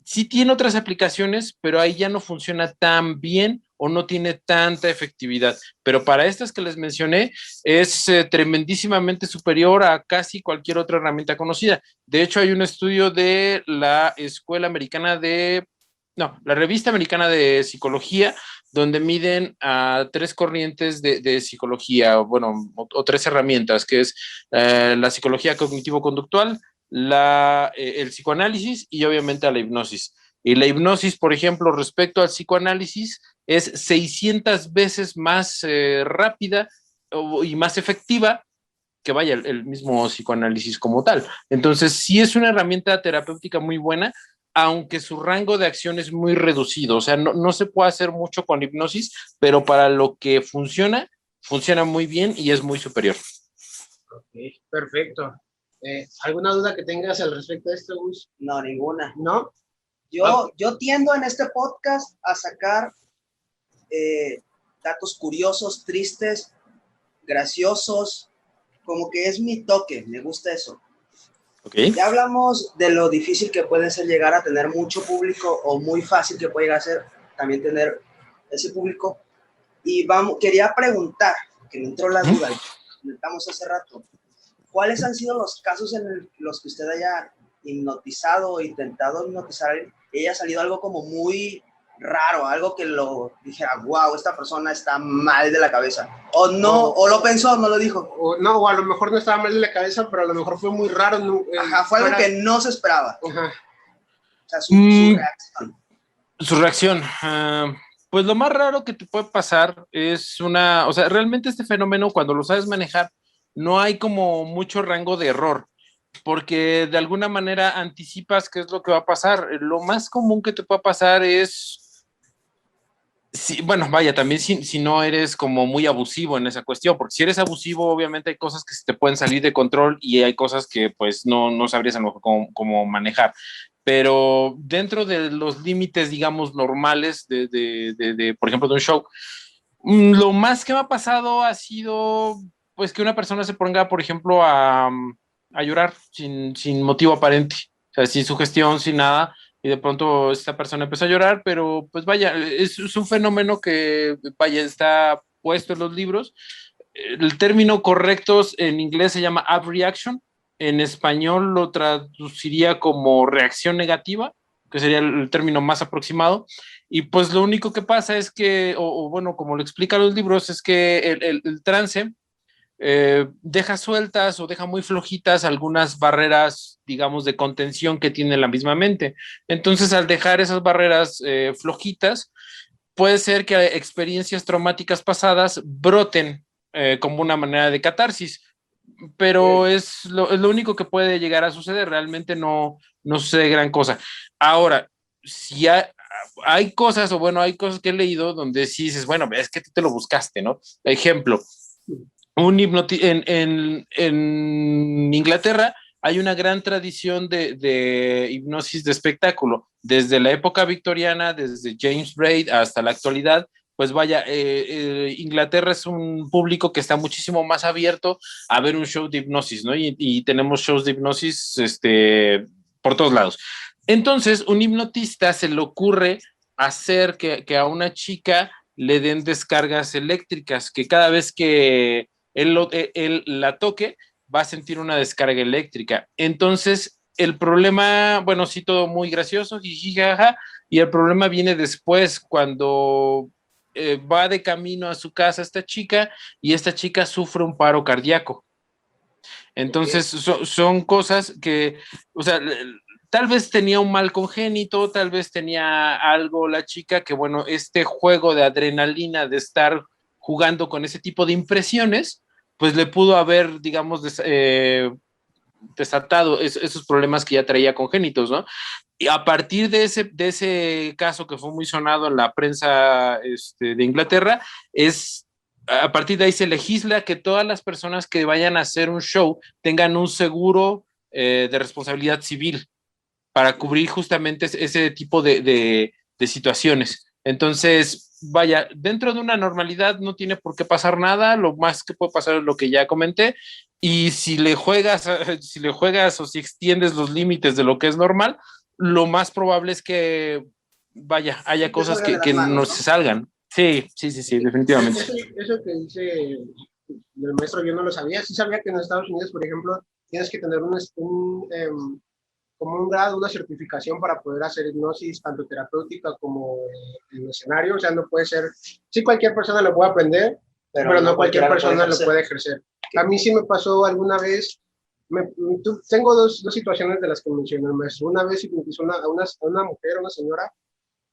Sí tiene otras aplicaciones, pero ahí ya no funciona tan bien o no tiene tanta efectividad. Pero para estas que les mencioné, es tremendísimamente superior a casi cualquier otra herramienta conocida. De hecho, hay un estudio de la la Revista Americana de Psicología, donde miden a 3 corrientes de psicología, o 3 herramientas, que es la psicología cognitivo-conductual, el psicoanálisis y obviamente a la hipnosis. Y la hipnosis, por ejemplo, respecto al psicoanálisis, es 600 veces más rápida y más efectiva que el mismo psicoanálisis como tal. Entonces, sí es una herramienta terapéutica muy buena, aunque su rango de acción es muy reducido. O sea, no se puede hacer mucho con hipnosis, pero para lo que funciona muy bien y es muy superior. Ok, perfecto. ¿Alguna duda que tengas al respecto de esto, Gus? No, ninguna. ¿No? Yo tiendo en este podcast a sacar datos curiosos, tristes, graciosos, como que es mi toque, me gusta eso. Okay. Ya hablamos de lo difícil que puede ser llegar a tener mucho público o muy fácil que puede llegar a ser también tener ese público. Y quería preguntar, que me entró la duda, comentamos hace rato, ¿cuáles han sido los casos en los que usted haya hipnotizado o intentado hipnotizar y haya salido algo como muy raro, algo que lo dijera, wow, esta persona está mal de la cabeza? O no, o lo pensó, no lo dijo. O a lo mejor no estaba mal de la cabeza, pero a lo mejor fue muy raro. Ajá, fue algo que no se esperaba. Ajá. O sea, su reacción. Su reacción. Pues lo más raro que te puede pasar es o sea, realmente este fenómeno, cuando lo sabes manejar, no hay como mucho rango de error. porque de alguna manera anticipas qué es lo que va a pasar. Lo más común que te puede pasar es, sí, bueno, vaya, también si no eres como muy abusivo en esa cuestión, porque si eres abusivo, obviamente hay cosas que se te pueden salir de control y hay cosas que pues no sabrías a lo mejor cómo manejar. Pero dentro de los límites, digamos, normales por ejemplo, de un show, lo más que me ha pasado ha sido pues que una persona se ponga, por ejemplo, a llorar sin motivo aparente, o sea, sin sugestión, sin nada, y de pronto esta persona empezó a llorar, pero pues vaya, es un fenómeno que vaya, está puesto en los libros. El término correcto en inglés se llama abreaction, en español lo traduciría como reacción negativa, que sería el término más aproximado. Y pues lo único que pasa es que, o bueno, como lo explican los libros, es que el trance deja sueltas o deja muy flojitas algunas barreras, digamos, de contención que tiene la misma mente. Entonces, al dejar esas barreras flojitas, puede ser que experiencias traumáticas pasadas broten como una manera de catarsis, pero es lo único que puede llegar a suceder, realmente no sucede gran cosa. Ahora, si hay cosas, o bueno, hay cosas que he leído donde sí dices, bueno, es que tú te lo buscaste, ¿no? Ejemplo, en Inglaterra hay una gran tradición de hipnosis de espectáculo, desde la época victoriana, desde James Braid hasta la actualidad. Pues vaya, Inglaterra es un público que está muchísimo más abierto a ver un show de hipnosis, ¿no? Y tenemos shows de hipnosis por todos lados. Entonces, un hipnotista se le ocurre hacer que a una chica le den descargas eléctricas, que cada vez que él la toque, va a sentir una descarga eléctrica. Entonces, el problema, bueno, sí, todo muy gracioso, jijijaja, y el problema viene después, cuando va de camino a su casa esta chica y esta chica sufre un paro cardíaco. Entonces, son cosas que, o sea, tal vez tenía un mal congénito, tal vez tenía algo la chica que, bueno, este juego de adrenalina de estar jugando con ese tipo de impresiones, pues le pudo haber, digamos, desatado esos problemas que ya traía congénitos, ¿no? Y a partir de ese caso que fue muy sonado en la prensa de Inglaterra, a partir de ahí se legisla que todas las personas que vayan a hacer un show tengan un seguro de responsabilidad civil para cubrir justamente ese tipo de situaciones. Entonces, vaya, dentro de una normalidad no tiene por qué pasar nada, lo más que puede pasar es lo que ya comenté, y si le juegas o si extiendes los límites de lo que es normal, lo más probable es que, vaya, haya cosas que no se salgan. Sí, sí, sí, sí, definitivamente. Eso que dice el maestro yo no lo sabía. Sí sabía que en Estados Unidos, por ejemplo, tienes que tener como un grado, una certificación para poder hacer hipnosis tanto terapéutica como en escenario. O sea, no puede ser, sí cualquier persona lo puede aprender, pero no cualquier persona lo puede ejercer. A mí sí me pasó alguna vez, tengo dos situaciones de las que mencioné el maestro. Una vez hipnotizó a una mujer, una señora,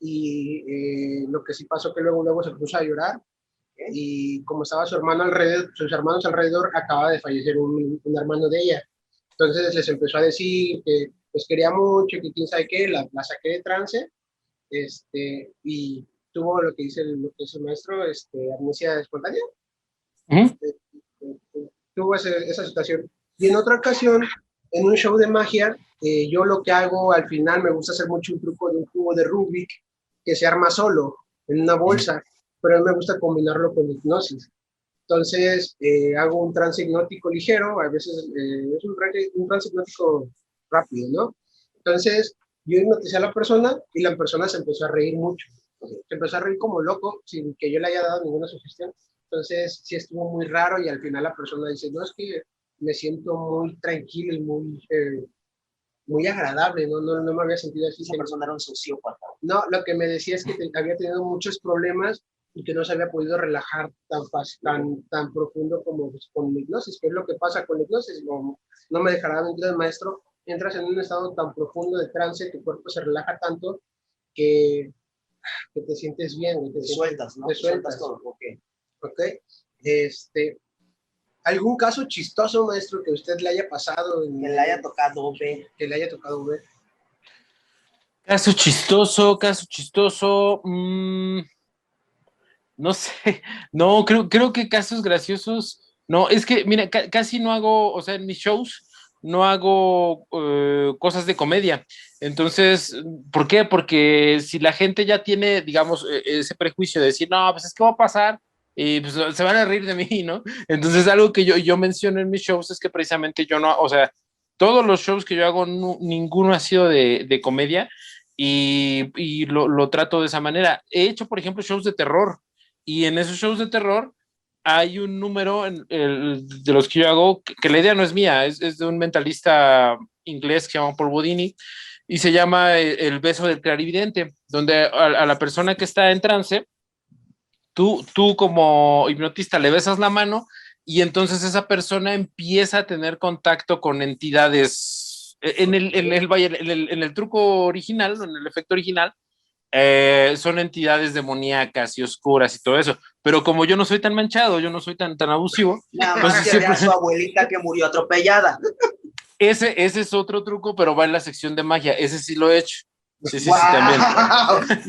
y lo que sí pasó que luego se puso a llorar, y como estaba su hermano alrededor, sus hermanos alrededor, acaba de fallecer un hermano de ella. Entonces les empezó a decir que pues quería mucho, que quién sabe qué, la saqué de trance, y tuvo lo que dice lo que es el maestro, amnesia espontánea. Tuvo esa situación. Y en otra ocasión, en un show de magia, yo lo que hago al final, me gusta hacer mucho un truco de un cubo de Rubik que se arma solo en una bolsa, pero a mí me gusta combinarlo con hipnosis. Entonces, hago un trance hipnótico ligero, a veces es un trance hipnótico rápido, ¿no? Entonces, yo hipnoticé a la persona y la persona se empezó a reír mucho. Se empezó a reír como loco sin que yo le haya dado ninguna sugestión. Entonces, sí estuvo muy raro y al final la persona dice, no, es que me siento muy tranquilo y muy agradable, no me había sentido así. Esa persona era un sociópata. No, lo que me decía es que había tenido muchos problemas y que no se había podido relajar tan fácil, tan profundo como pues, con hipnosis. ¿Qué es lo que pasa con hipnosis? No me dejará mentir el maestro. Entras en un estado tan profundo de trance, tu cuerpo se relaja tanto que te sientes bien. Te sueltas, ¿no? Te sueltas todo. Ok. Ok. Este, ¿Algún caso chistoso, maestro, que usted le haya pasado? Que le haya tocado ver. Que le haya tocado ver. Caso chistoso. No sé, no, creo que casos graciosos, no, es que, mira, casi no hago, o sea, en mis shows no hago cosas de comedia. Entonces, ¿por qué? Porque si la gente ya tiene, digamos, ese prejuicio de decir, no, pues es que va a pasar y pues se van a reír de mí, ¿no? Entonces, algo que yo menciono en mis shows es que precisamente yo no, o sea, todos los shows que yo hago, ninguno ha sido de comedia y lo trato de esa manera. He hecho, por ejemplo, shows de terror y en esos shows de terror hay un número de los que yo hago, que la idea no es mía, es de un mentalista inglés que se llama Paul Bodini, y se llama el beso del clarividente, donde a la persona que está en trance, tú como hipnotista le besas la mano y entonces esa persona empieza a tener contacto con entidades. En el truco original, en el efecto original, son entidades demoníacas y oscuras y todo eso. Pero como yo no soy tan manchado, yo no soy tan abusivo. Nada más que siempre... a su abuelita que murió atropellada. Ese es otro truco, pero va en la sección de magia. Ese sí lo he hecho. Sí, wow. Sí, también.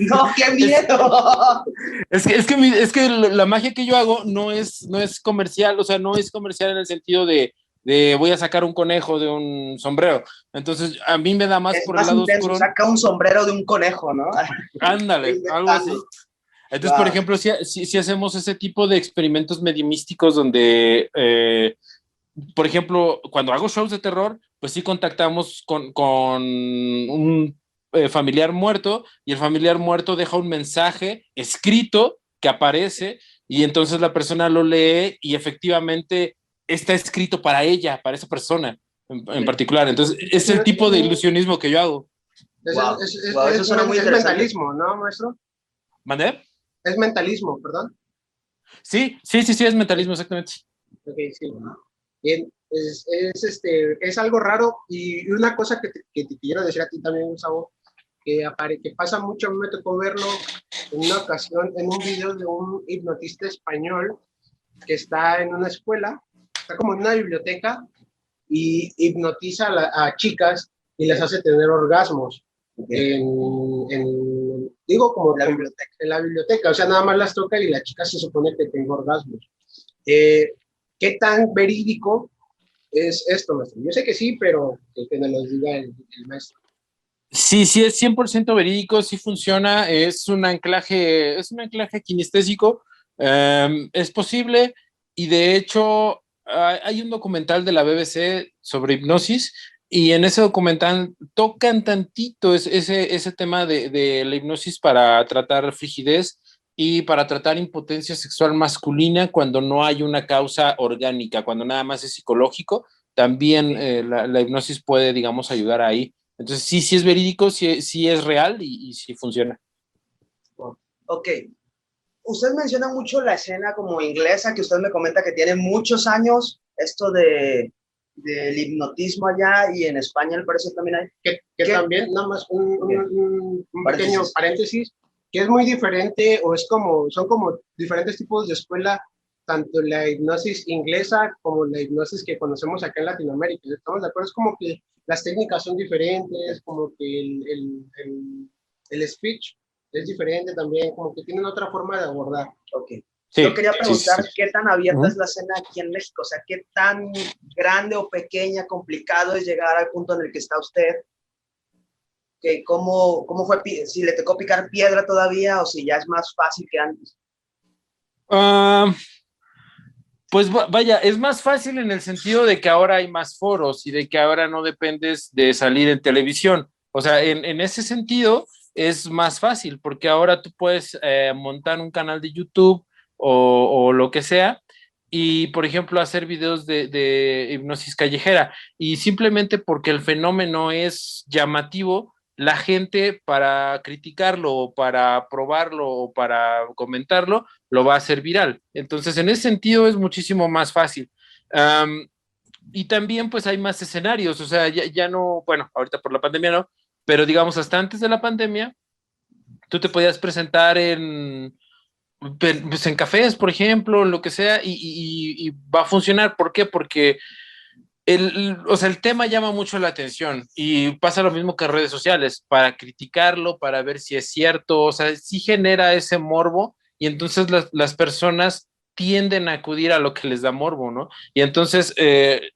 No, qué miedo. Es que la magia que yo hago no es comercial, o sea, no es comercial en el sentido de voy a sacar un conejo de un sombrero. Entonces, a mí me da más por el lado intenso, oscuro. Saca un sombrero de un conejo, ¿no? Ándale, algo así. Entonces, wow. Por ejemplo, si hacemos ese tipo de experimentos medio místicos donde, por ejemplo, cuando hago shows de terror, pues sí contactamos con un familiar muerto y el familiar muerto deja un mensaje escrito que aparece y entonces la persona lo lee y efectivamente está escrito para ella, para esa persona en particular. Entonces, es el tipo de ilusionismo que yo hago. Wow. Eso suena muy interesante. Es mentalismo, ¿no, maestro? ¿Mandé? Es mentalismo, perdón. Sí, es mentalismo, exactamente. Ok, sí. Bien, es algo raro y una cosa que te quiero decir a ti también, Gustavo, que pasa mucho, me tocó verlo en una ocasión en un video de un hipnotista español que está en una escuela, está como en una biblioteca y hipnotiza a chicas y les hace tener orgasmos. Digo, como en la biblioteca, o sea, nada más las toca y la chica se supone que tiene orgasmos. ¿Qué tan verídico es esto, maestro? Yo sé que sí, pero que me lo diga el maestro. Sí, es 100% verídico, sí funciona, es un anclaje kinestésico, es posible y de hecho hay un documental de la BBC sobre hipnosis y en ese documental tocan tantito ese tema de la hipnosis para tratar frigidez y para tratar impotencia sexual masculina cuando no hay una causa orgánica, cuando nada más es psicológico, también la hipnosis puede, digamos, ayudar ahí. Entonces, sí es verídico, sí es real y sí funciona. Ok. Usted menciona mucho la escena como inglesa, que usted me comenta que tiene muchos años, esto del hipnotismo allá, y en España, al parecer, también hay. Que también, nada más un pequeño paréntesis, que es muy diferente, o son como diferentes tipos de escuela, tanto la hipnosis inglesa como la hipnosis que conocemos acá en Latinoamérica. ¿Estamos de acuerdo? Es como que las técnicas son diferentes, como que el speech es diferente también, como que tienen otra forma de abordar. Ok. Sí, yo quería preguntar qué tan abierta es la escena aquí en México, o sea, qué tan grande o pequeña, complicado es llegar al punto en el que está usted. ¿Cómo fue, si le tocó picar piedra todavía o si ya es más fácil que antes? Pues vaya, es más fácil en el sentido de que ahora hay más foros y de que ahora no dependes de salir en televisión. O sea, en ese sentido es más fácil porque ahora tú puedes montar un canal de YouTube o lo que sea y, por ejemplo, hacer videos de hipnosis callejera. Y simplemente porque el fenómeno es llamativo, la gente para criticarlo o para probarlo o para comentarlo, lo va a hacer viral. Entonces, en ese sentido es muchísimo más fácil. Y también pues hay más escenarios, o sea, ya no, bueno, ahorita por la pandemia no, pero digamos hasta antes de la pandemia, tú te podías presentar en pues en cafés, por ejemplo, lo que sea, y va a funcionar. ¿Por qué? Porque o sea, el tema llama mucho la atención y pasa lo mismo que en redes sociales, para criticarlo, para ver si es cierto, o sea, sí genera ese morbo y entonces las personas tienden a acudir a lo que les da morbo, ¿no? Y entonces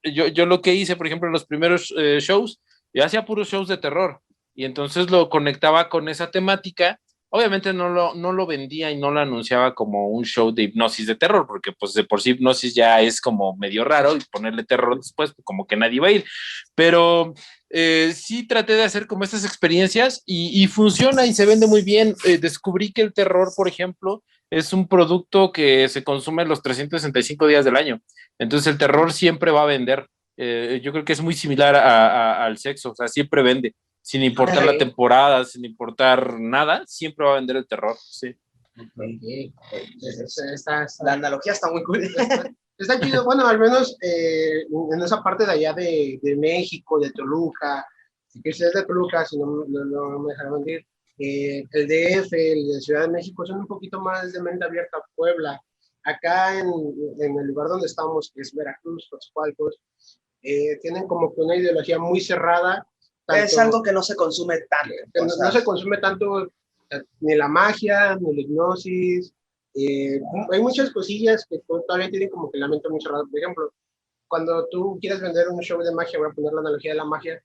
yo lo que hice, por ejemplo, en los primeros shows, yo hacía puros shows de terror y entonces lo conectaba con esa temática. Obviamente no lo vendía y no lo anunciaba como un show de hipnosis de terror, porque pues de por sí hipnosis ya es como medio raro y ponerle terror después, pues, como que nadie va a ir. Pero sí traté de hacer como estas experiencias y funciona y se vende muy bien. Descubrí que el terror, por ejemplo, es un producto que se consume los 365 días del año. Entonces el terror siempre va a vender. Yo creo que es muy similar al sexo, o sea, siempre vende sin importar la temporada, sin importar nada, siempre va a vender el terror, sí. Okay. La analogía está muy cool. Está chido, bueno, al menos en esa parte de allá de México, de Toluca, que si es de Toluca, si no me dejarán mentir, el DF, el de Ciudad de México, son un poquito más de mente abierta a Puebla. Acá en el lugar donde estamos, que es Veracruz, Coatzacoalcos, tienen como que una ideología muy cerrada. Es algo que no se consume tanto. No se consume tanto ni la magia, ni la hipnosis. Hay muchas cosillas que todavía tienen como que la mente muy cerrada. Por ejemplo, cuando tú quieres vender un show de magia, voy a poner la analogía de la magia,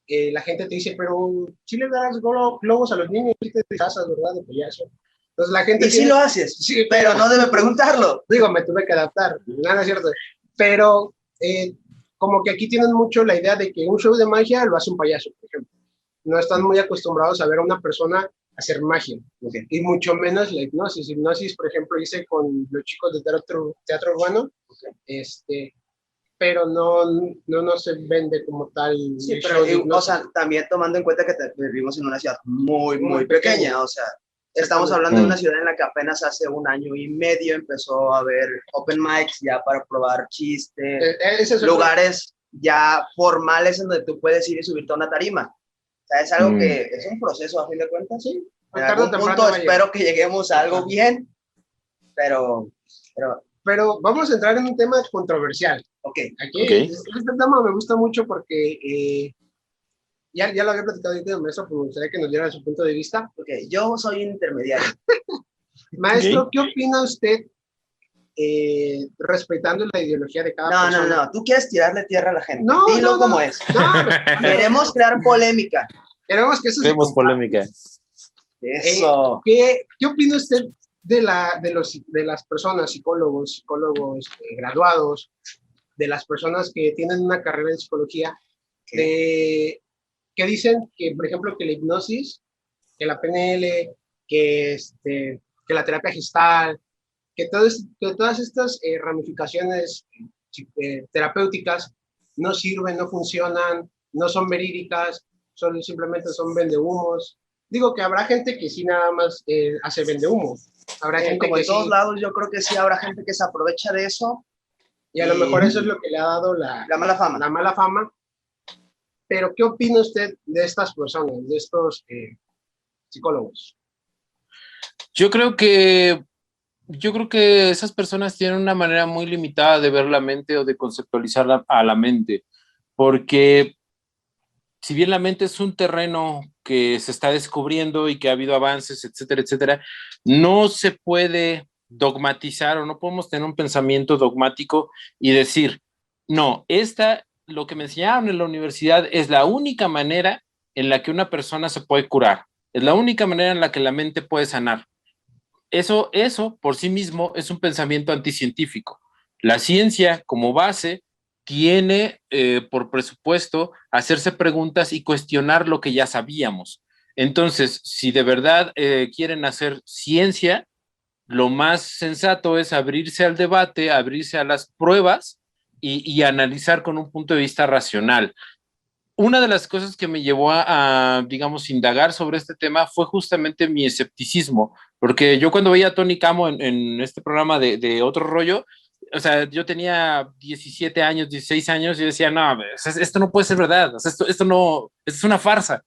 la gente te dice, pero si le das globos a los niños, si te disfrazas, ¿verdad? De payaso. Entonces la gente... Y sí lo haces, sí, pero no debe preguntarlo. Digo, me tuve que adaptar, nada es cierto. Pero como que aquí tienen mucho la idea de que un show de magia lo hace un payaso, por ejemplo. No están muy acostumbrados a ver a una persona hacer magia, okay. Y mucho menos la hipnosis. Hipnosis, por ejemplo, hice con los chicos de teatro urbano, okay. Pero no se vende como tal. Sí, pero o sea, también tomando en cuenta que vivimos en una ciudad muy pequeña, o sea, estamos hablando de una ciudad en la que apenas hace 1 año y medio empezó a haber open mics ya para probar chistes, lugares ya formales en donde tú puedes ir y subirte a una tarima. O sea, es algo que es un proceso a fin de cuentas, sí. En algún punto espero que lleguemos a algo bien, pero vamos a entrar en un tema controversial. Okay. Este tema me gusta mucho porque ya lo había platicado yo con el maestro, pero me gustaría que nos diera su punto de vista. Okay. Yo soy intermediario. Maestro, okay. ¿Qué opina usted respetando la ideología de cada persona? No, tú quieres tirarle tierra a la gente. Dilo como es. Queremos crear polémica. Queremos que eso Queremos polémica. Eso. ¿Qué opina usted de las personas, psicólogos graduados, de las personas que tienen una carrera de psicología, que dicen que, por ejemplo, que la hipnosis, que la PNL, que la terapia gestal, que todas estas ramificaciones terapéuticas no sirven, no funcionan, no son verídicas, simplemente son vendehumos? Digo que habrá gente que sí nada más hace vendehumo. Habrá gente como que en todos lados, yo creo que sí habrá gente que se aprovecha de eso. Y a lo mejor eso es lo que le ha dado la mala fama. Pero, ¿qué opina usted de estas personas, de estos psicólogos? Yo creo que esas personas tienen una manera muy limitada de ver la mente o de conceptualizar a la mente, porque si bien la mente es un terreno que se está descubriendo y que ha habido avances, etcétera, etcétera, no se puede dogmatizar o no podemos tener un pensamiento dogmático y decir, no, lo que me enseñaron en la universidad es la única manera en la que una persona se puede curar, es la única manera en la que la mente puede sanar. Eso por sí mismo es un pensamiento anticientífico. La ciencia como base tiene por presupuesto hacerse preguntas y cuestionar lo que ya sabíamos. Entonces, si de verdad quieren hacer ciencia, lo más sensato es abrirse al debate, abrirse a las pruebas y analizar con un punto de vista racional. Una de las cosas que me llevó digamos, indagar sobre este tema fue justamente mi escepticismo, porque yo cuando veía a Tony Camo en este programa de Otro Rollo, o sea, yo tenía 17 años, 16 años, y yo decía, no, esto no puede ser verdad, o sea, esto no, esto es una farsa.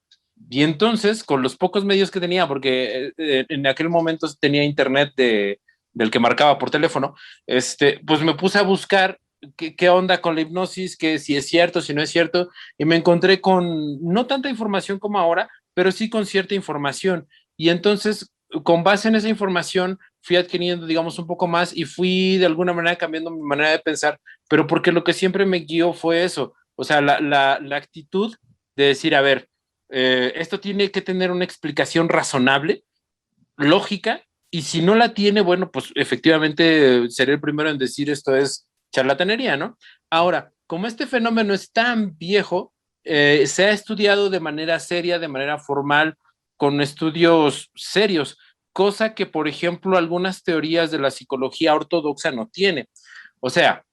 Y entonces, con los pocos medios que tenía, porque en aquel momento tenía internet del que marcaba por teléfono, pues me puse a buscar qué onda con la hipnosis, que si es cierto, si no es cierto, y me encontré con no tanta información como ahora, pero sí con cierta información. Y entonces, con base en esa información, fui adquiriendo, digamos, un poco más y fui de alguna manera cambiando mi manera de pensar, pero porque lo que siempre me guió fue eso, o sea, la actitud de decir, a ver, esto tiene que tener una explicación razonable, lógica, y si no la tiene, bueno, pues efectivamente seré el primero en decir esto es charlatanería, ¿no? Ahora, como este fenómeno es tan viejo, se ha estudiado de manera seria, de manera formal, con estudios serios, cosa que, por ejemplo, algunas teorías de la psicología ortodoxa no tiene. O sea,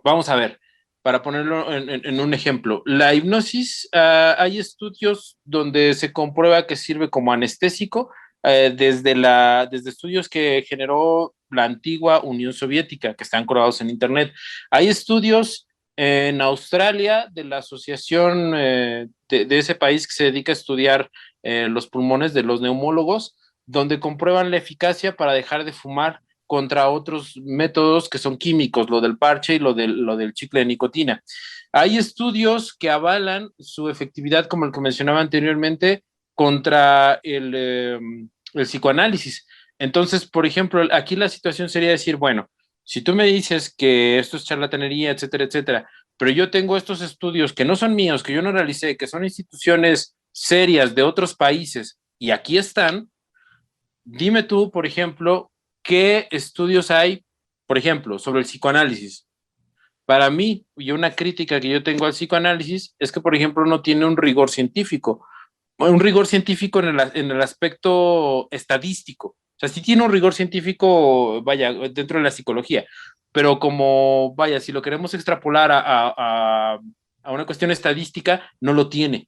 vamos a ver, para ponerlo en un ejemplo, la hipnosis, hay estudios donde se comprueba que sirve como anestésico desde estudios que generó la antigua Unión Soviética, que están colgados en Internet. Hay estudios en Australia de la asociación de ese país que se dedica a estudiar los pulmones de los neumólogos, donde comprueban la eficacia para dejar de fumar contra otros métodos que son químicos, lo del parche y lo del chicle de nicotina. Hay estudios que avalan su efectividad, como el que mencionaba anteriormente, contra el psicoanálisis. Entonces, por ejemplo, aquí la situación sería decir, bueno, si tú me dices que esto es charlatanería, etcétera, etcétera, pero yo tengo estos estudios que no son míos, que yo no realicé, que son instituciones serias de otros países, y aquí están, dime tú, por ejemplo, qué estudios hay, por ejemplo, sobre el psicoanálisis. Para mí, y una crítica que yo tengo al psicoanálisis es que, por ejemplo, no tiene un rigor científico en el aspecto estadístico. O sea, sí tiene un rigor científico, vaya, dentro de la psicología, pero como, vaya, si lo queremos extrapolar a una cuestión estadística, no lo tiene.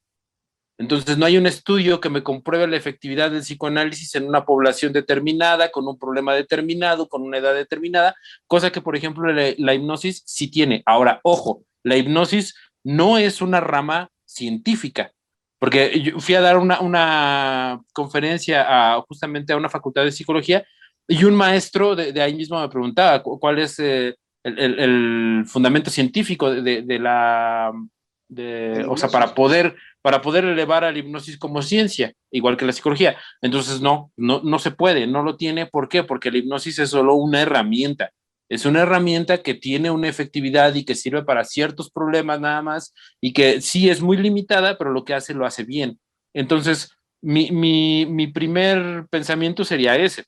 Entonces, no hay un estudio que me compruebe la efectividad del psicoanálisis en una población determinada, con un problema determinado, con una edad determinada, cosa que, por ejemplo, la hipnosis sí tiene. Ahora, ojo, la hipnosis no es una rama científica, porque yo fui a dar una conferencia justamente a una facultad de psicología y un maestro de ahí mismo me preguntaba cuál es el fundamento científico o sea, para poder elevar a la hipnosis como ciencia, igual que la psicología. Entonces, no se puede, no lo tiene. ¿Por qué? Porque la hipnosis es solo una herramienta. Es una herramienta que tiene una efectividad y que sirve para ciertos problemas nada más y que sí es muy limitada, pero lo que hace lo hace bien. Entonces, mi primer pensamiento sería ese,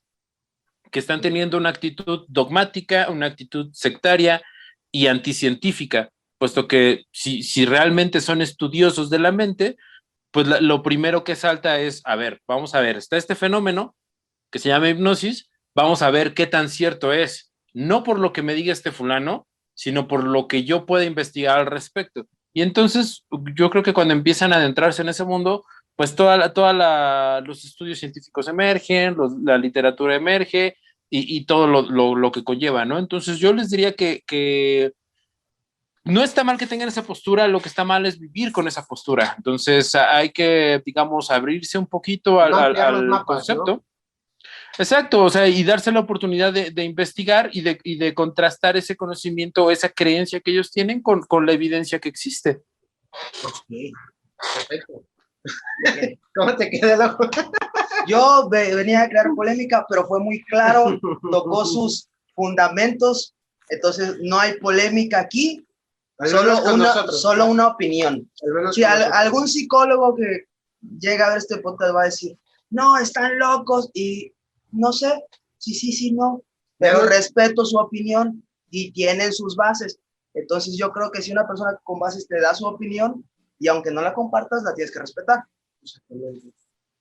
que están teniendo una actitud dogmática, una actitud sectaria y anticientífica, puesto que si realmente son estudiosos de la mente, pues lo primero que salta es, a ver, vamos a ver, está este fenómeno que se llama hipnosis, vamos a ver qué tan cierto es, no por lo que me diga este fulano, sino por lo que yo pueda investigar al respecto. Y entonces yo creo que cuando empiezan a adentrarse en ese mundo, pues los estudios científicos emergen, la literatura emerge y todo lo que conlleva, ¿no? Entonces yo les diría que no está mal que tengan esa postura, lo que está mal es vivir con esa postura. Entonces hay que, digamos, abrirse un poquito No ampliar los al mapas, ¿no? concepto. Exacto, o sea, y darse la oportunidad de investigar y de contrastar ese conocimiento, esa creencia que ellos tienen con la evidencia que existe. Ok, perfecto. ¿Cómo te queda el ojo? Yo venía a crear polémica, pero fue muy claro, tocó sus fundamentos, entonces no hay polémica aquí, solo una opinión. Si algún psicólogo que llega a ver este podcast va a decir, no, están locos, y no sé, sí, no, pero respeto su opinión y tienen sus bases. Entonces yo creo que si una persona con bases te da su opinión, y aunque no la compartas, la tienes que respetar. Exactamente.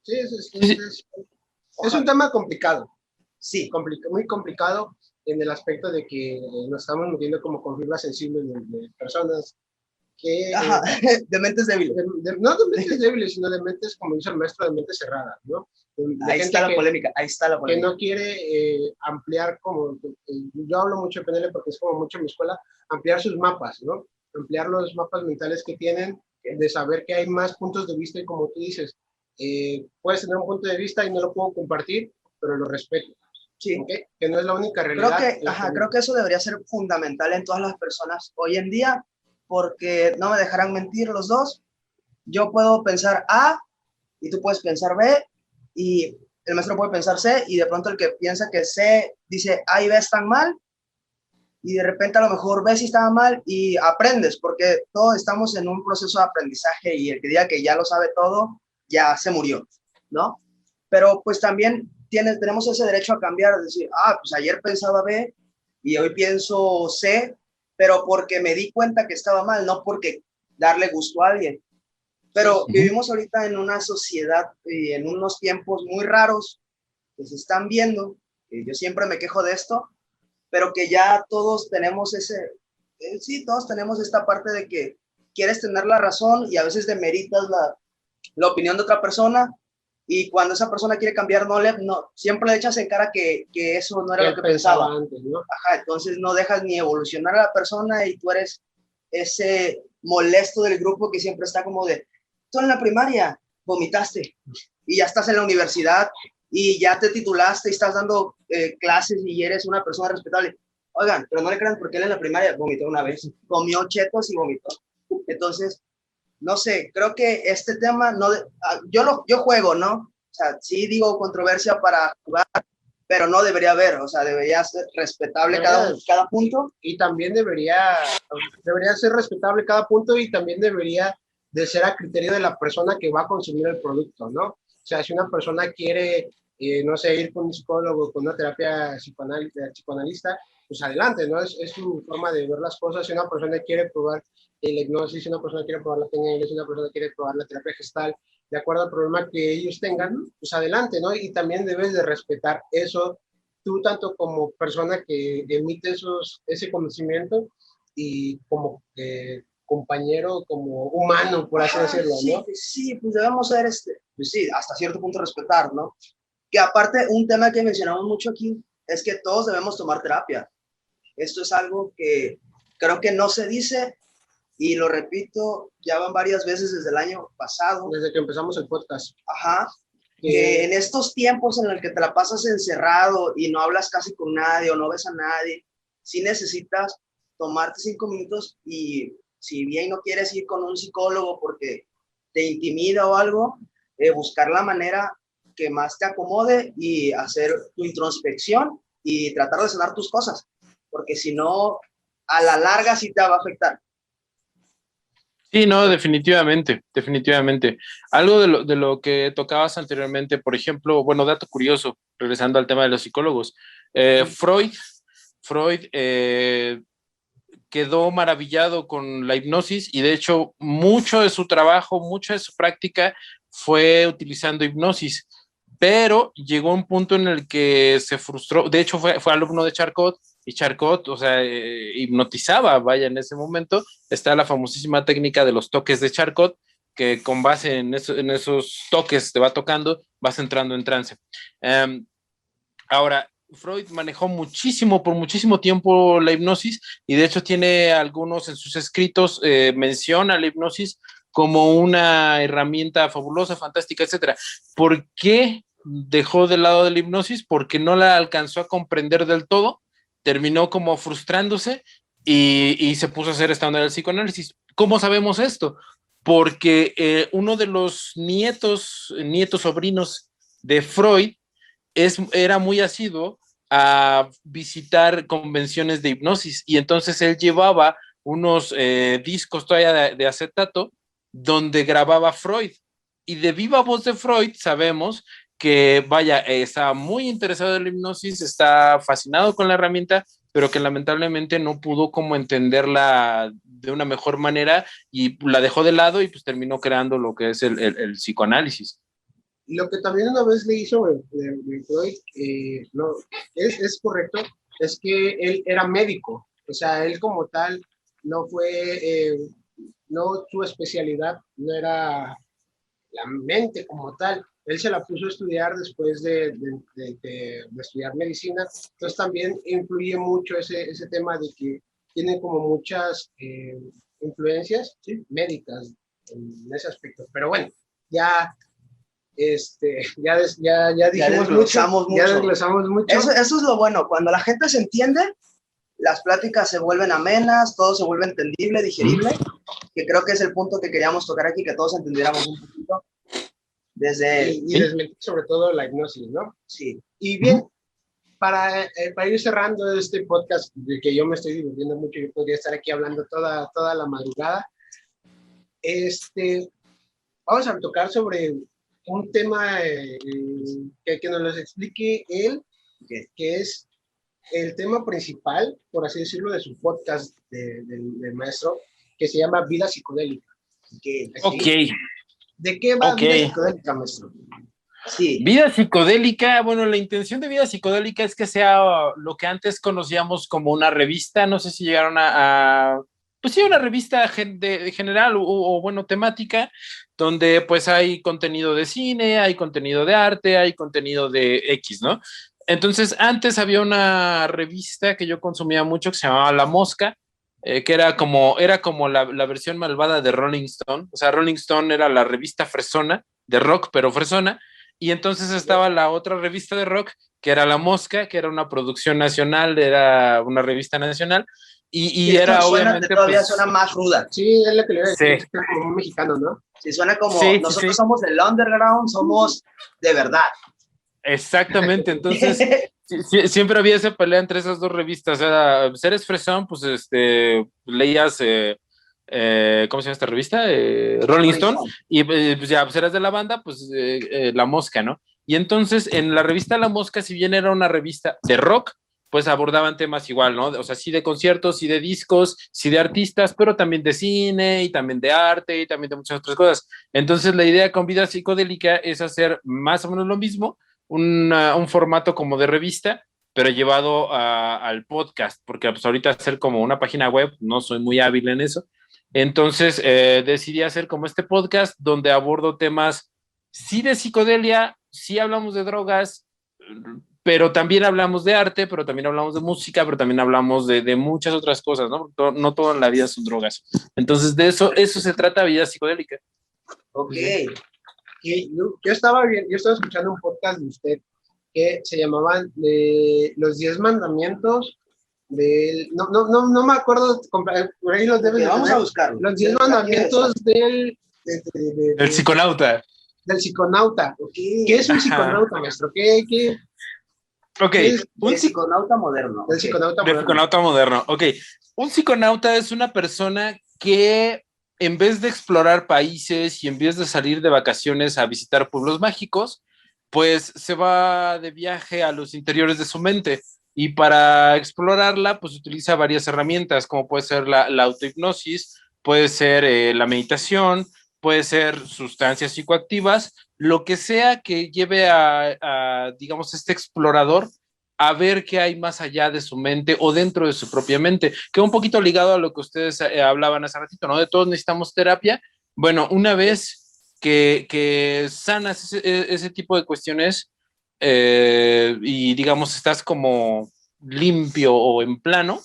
Sí, es un tema complicado. Sí. Muy complicado en el aspecto de que nos estamos metiendo como con fibras sensibles de personas que... de mentes débiles. No de mentes débiles, sino de mentes, como dice el maestro, de mentes cerradas, ¿no? Ahí está la polémica. Que no quiere ampliar como... yo hablo mucho de PNL porque es como mucho en mi escuela, ampliar sus mapas, ¿no? Ampliar los mapas mentales que tienen de saber que hay más puntos de vista y como tú dices, puedes tener un punto de vista y no lo puedo compartir, pero lo respeto. Sí. ¿Okay? Que no es la única realidad. Creo que eso debería ser fundamental en todas las personas hoy en día, porque no me dejarán mentir los dos. Yo puedo pensar A y tú puedes pensar B y el maestro puede pensar C y de pronto el que piensa que C dice A y B están mal y de repente a lo mejor ves si estaba mal y aprendes, porque todos estamos en un proceso de aprendizaje y el que diga que ya lo sabe todo, ya se murió, ¿no? Pero pues también tenemos ese derecho a cambiar, decir, pues ayer pensaba B y hoy pienso C, pero porque me di cuenta que estaba mal, no porque darle gusto a alguien. Pero vivimos ahorita en una sociedad y en unos tiempos muy raros que se están viendo, yo siempre me quejo de esto, pero que ya todos tenemos sí, todos tenemos esta parte de que quieres tener la razón y a veces demeritas la opinión de otra persona y cuando esa persona quiere cambiar, siempre le echas en cara que eso no era lo que pensaba antes, ¿no? Ajá, entonces no dejas ni evolucionar a la persona y tú eres ese molesto del grupo que siempre está como de, tú en la primaria vomitaste y ya estás en la universidad y ya te titulaste y estás dando clases y eres una persona respetable. Oigan, pero no le crean porque él en la primaria vomitó una vez, comió chetos y vomitó. Entonces, no sé, creo que este tema, yo juego, ¿no? O sea, sí digo controversia para jugar, pero no debería haber, o sea, debería ser respetable cada punto. Y también debería ser respetable cada punto y también debería de ser a criterio de la persona que va a consumir el producto, ¿no? O sea, si una persona quiere, no sé, ir con un psicólogo, con una terapia psicoanalista, pues adelante, ¿no? Es su forma de ver las cosas. Si una persona quiere probar la hipnosis, si una persona quiere probar la PNL, si una persona quiere probar la terapia gestal, de acuerdo al problema que ellos tengan, pues adelante, ¿no? Y también debes de respetar eso, tú tanto como persona que emite ese conocimiento y como compañero, como humano, por así decirlo, ¿no? Sí, pues debemos ser, pues sí, hasta cierto punto respetar, ¿no? Que aparte, un tema que mencionamos mucho aquí es que todos debemos tomar terapia. Esto es algo que creo que no se dice y lo repito, ya van varias veces desde el año pasado. Desde que empezamos el podcast. Ajá. Que en estos tiempos en los que te la pasas encerrado y no hablas casi con nadie o no ves a nadie, sí necesitas tomarte 5 minutos y si bien no quieres ir con un psicólogo porque te intimida o algo, buscar la manera que más te acomode y hacer tu introspección y tratar de sanar tus cosas, porque si no, a la larga sí te va a afectar. Sí, no, definitivamente, definitivamente. Algo de lo que tocabas anteriormente, por ejemplo, bueno, dato curioso, regresando al tema de los psicólogos, Freud quedó maravillado con la hipnosis y de hecho mucho de su trabajo, mucha de su práctica fue utilizando hipnosis, pero llegó un punto en el que se frustró, de hecho fue alumno de Charcot y Charcot, o sea, hipnotizaba, vaya, en ese momento está la famosísima técnica de los toques de Charcot, que con base en esos toques te va tocando, vas entrando en trance. Ahora, Freud manejó por muchísimo tiempo la hipnosis y de hecho tiene algunos en sus escritos, menciona la hipnosis como una herramienta fabulosa, fantástica, etcétera. ¿Por qué dejó de lado de la hipnosis? Porque no la alcanzó a comprender del todo, terminó como frustrándose y se puso a hacer esta onda del psicoanálisis. ¿Cómo sabemos esto? Porque uno de los nietos sobrinos de Freud era muy asiduo a visitar convenciones de hipnosis y entonces él llevaba unos discos todavía de acetato donde grababa Freud y de viva voz de Freud sabemos que, vaya, está muy interesado en la hipnosis, está fascinado con la herramienta, pero que lamentablemente no pudo como entenderla de una mejor manera y la dejó de lado y pues terminó creando lo que es el psicoanálisis. Lo que también una vez le hizo Freud, no, es correcto, es que él era médico, o sea, él como tal no fue, no su especialidad no era la mente como tal, él se la puso a estudiar después de estudiar medicina, entonces también influye mucho ese tema de que tiene como muchas influencias, ¿sí?, médicas en ese aspecto. Pero bueno, ya, ya dijimos mucho. Ya desglosamos mucho. Eso es lo bueno, cuando la gente se entiende, las pláticas se vuelven amenas, todo se vuelve entendible, digerible, que creo que es el punto que queríamos tocar aquí, que todos entendiéramos un poquito. Y desmentir sobre todo la hipnosis, ¿no? Sí. Y bien, para ir cerrando este podcast, de que yo me estoy divirtiendo mucho, yo podría estar aquí hablando toda la madrugada, vamos a tocar sobre un tema que nos lo explique él, que es el tema principal, por así decirlo, de su podcast del maestro, que se llama Vida Psicodélica. Ok. ¿De qué va Vida Psicodélica, maestro? Sí. Vida psicodélica, bueno, la intención de Vida Psicodélica es que sea lo que antes conocíamos como una revista, no sé si llegaron pues sí, una revista general o bueno, temática, donde pues hay contenido de cine, hay contenido de arte, hay contenido de X, ¿no? Entonces, antes había una revista que yo consumía mucho que se llamaba La Mosca, que era como la versión malvada de Rolling Stone. O sea, Rolling Stone era la revista fresona, de rock, pero fresona. Y entonces estaba la otra revista de rock, que era La Mosca, que era una producción nacional, era una revista nacional. Y era obviamente. Todavía suena más ruda. Sí, es lo que le voy a decir. Sí. Como un mexicano, ¿no? Sí, suena como. Nosotros somos del underground, somos de verdad. Exactamente, entonces siempre había esa pelea entre esas dos revistas. Era, pues eres fresón, pues leías, ¿cómo se llama esta revista? Rolling Stone, y pues ya, pues eras de la banda, pues La Mosca, ¿no? Y entonces en la revista La Mosca, si bien era una revista de rock, pues abordaban temas igual, ¿no? O sea, sí de conciertos, sí de discos, sí de artistas, pero también de cine y también de arte y también de muchas otras cosas. Entonces la idea con Vida Psicodélica es hacer más o menos lo mismo, un formato como de revista, pero llevado al podcast, porque pues ahorita hacer como una página web, no soy muy hábil en eso. Entonces decidí hacer como este podcast donde abordo temas, sí de psicodelia, sí hablamos de drogas, pero también hablamos de arte, pero también hablamos de música, pero también hablamos de muchas otras cosas, ¿no? No todo en la vida son drogas. Entonces de eso se trata Vida Psicodélica. Ok. Yo estaba escuchando un podcast de usted que se llamaban Los 10 Mandamientos no me acuerdo, por ahí los debes vamos a buscarlo. Los 10 Mandamientos del psiconauta. Del psiconauta. Okay. ¿Qué es un psiconauta, maestro? ¿Qué es? Un psiconauta moderno. El psiconauta moderno. Ok. Un psiconauta es una persona que en vez de explorar países y en vez de salir de vacaciones a visitar pueblos mágicos, pues se va de viaje a los interiores de su mente. Y para explorarla, pues utiliza varias herramientas, como puede ser la autohipnosis, puede ser la meditación, puede ser sustancias psicoactivas, lo que sea que lleve digamos, este explorador a ver qué hay más allá de su mente o dentro de su propia mente, que un poquito ligado a lo que ustedes hablaban hace ratito, ¿no? De todos necesitamos terapia. Bueno, una vez que sanas ese tipo de cuestiones y digamos estás como limpio o en plano,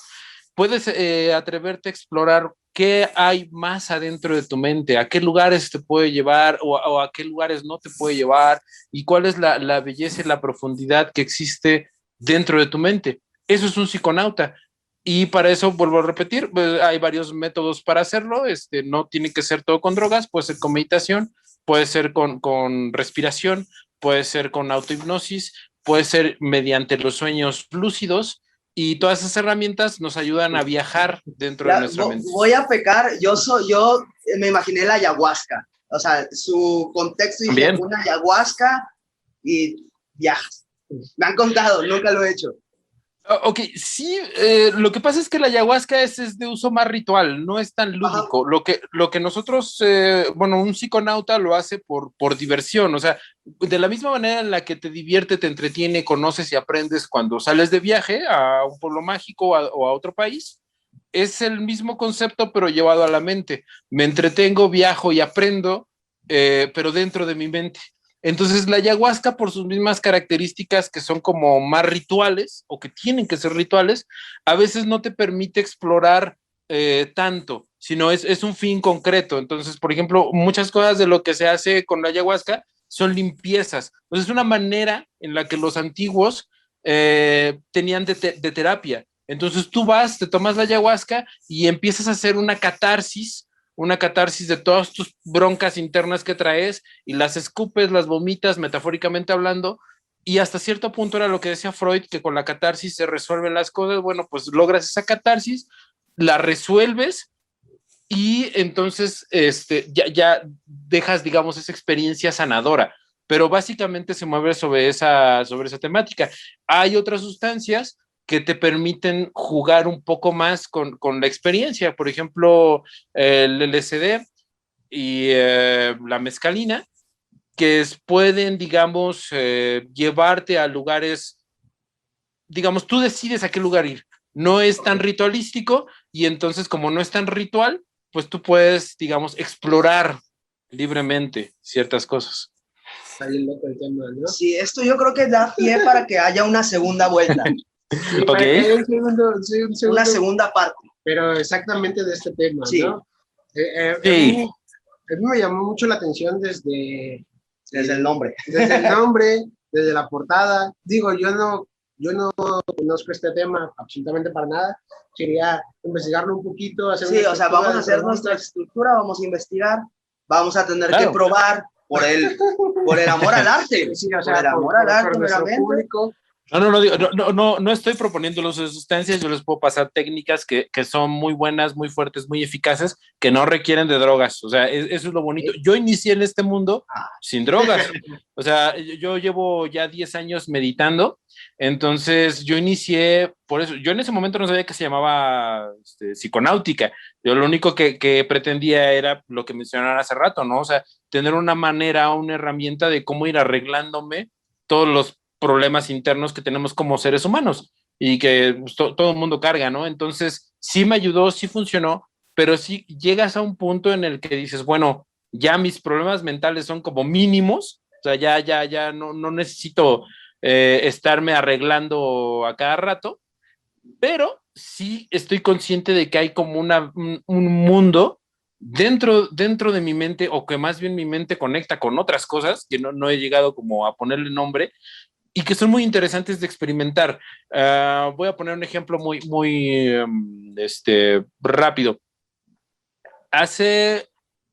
puedes atreverte a explorar qué hay más adentro de tu mente, a qué lugares te puede llevar o a qué lugares no te puede llevar y cuál es la belleza y la profundidad que existe dentro de tu mente. Eso es un psiconauta. Y para eso, vuelvo a repetir, pues, hay varios métodos para hacerlo. No tiene que ser todo con drogas, puede ser con meditación, puede ser con respiración, puede ser con autohipnosis, puede ser mediante los sueños lúcidos, y todas esas herramientas nos ayudan a viajar dentro de nuestra mente. Voy a pecar, yo me imaginé la ayahuasca, o sea, su contexto, dije una ayahuasca y viajas. Me han contado, nunca lo he hecho. Ok, sí, lo que pasa es que la ayahuasca es de uso más ritual, no es tan lúdico. Lo que nosotros, bueno, un psiconauta lo hace por diversión, o sea, de la misma manera en la que te divierte, te entretiene, conoces y aprendes cuando sales de viaje a un pueblo mágico o a otro país, es el mismo concepto pero llevado a la mente. Me entretengo, viajo y aprendo, pero dentro de mi mente. Entonces la ayahuasca, por sus mismas características que son como más rituales o que tienen que ser rituales, a veces no te permite explorar tanto, sino es un fin concreto. Entonces, por ejemplo, muchas cosas de lo que se hace con la ayahuasca son limpiezas. Entonces, es una manera en la que los antiguos tenían de terapia. Entonces, tú vas, te tomas la ayahuasca y empiezas a hacer una catarsis de todas tus broncas internas que traes y las escupes, las vomitas, metafóricamente hablando, y hasta cierto punto era lo que decía Freud, que con la catarsis se resuelven las cosas. Bueno, pues logras esa catarsis, la resuelves y entonces ya dejas, digamos, esa experiencia sanadora, pero básicamente se mueve sobre esa temática. Hay otras sustancias que te permiten jugar un poco más con la experiencia, por ejemplo, el LSD y la mescalina, que pueden, digamos, llevarte a lugares, digamos, tú decides a qué lugar ir. No es tan ritualístico y entonces como no es tan ritual, pues tú puedes, digamos, explorar libremente ciertas cosas. Está bien loco el tema, ¿no? Sí, esto yo creo que da pie para que haya una segunda vuelta. Sí, para que haya un segundo, Una segunda parte. pero exactamente de este tema, Sí. ¿no? Sí. A mí me llamó mucho la atención desde el nombre. Desde el nombre, desde la portada. Digo, yo no conozco este tema absolutamente para nada. Quería investigarlo un poquito, hacer Sí, o sea, vamos a hacer nuestra estructura, vamos a investigar, vamos a tener que probar por el amor al arte. Sí, o sea, por el amor al arte, meramente. Público. No estoy proponiendo el uso de sustancias, yo les puedo pasar técnicas que son muy buenas, muy fuertes, muy eficaces, que no requieren de drogas, o sea, eso es lo bonito. Yo inicié en este mundo sin drogas, o sea, yo llevo ya 10 años meditando, entonces yo inicié, por eso, yo en ese momento no sabía que se llamaba psiconáutica, yo lo único que pretendía era lo que mencionaron hace rato, ¿no? O sea, tener una manera, una herramienta de cómo ir arreglándome todos los problemas internos que tenemos como seres humanos y que pues, todo el mundo carga, ¿no? Entonces, sí me ayudó, sí funcionó, pero sí llegas a un punto en el que dices, bueno, ya mis problemas mentales son como mínimos, o sea, ya no necesito estarme arreglando a cada rato, pero sí estoy consciente de que hay como un mundo dentro de mi mente, o que más bien mi mente conecta con otras cosas que no he llegado como a ponerle nombre, y que son muy interesantes de experimentar. Voy a poner un ejemplo muy rápido. Hace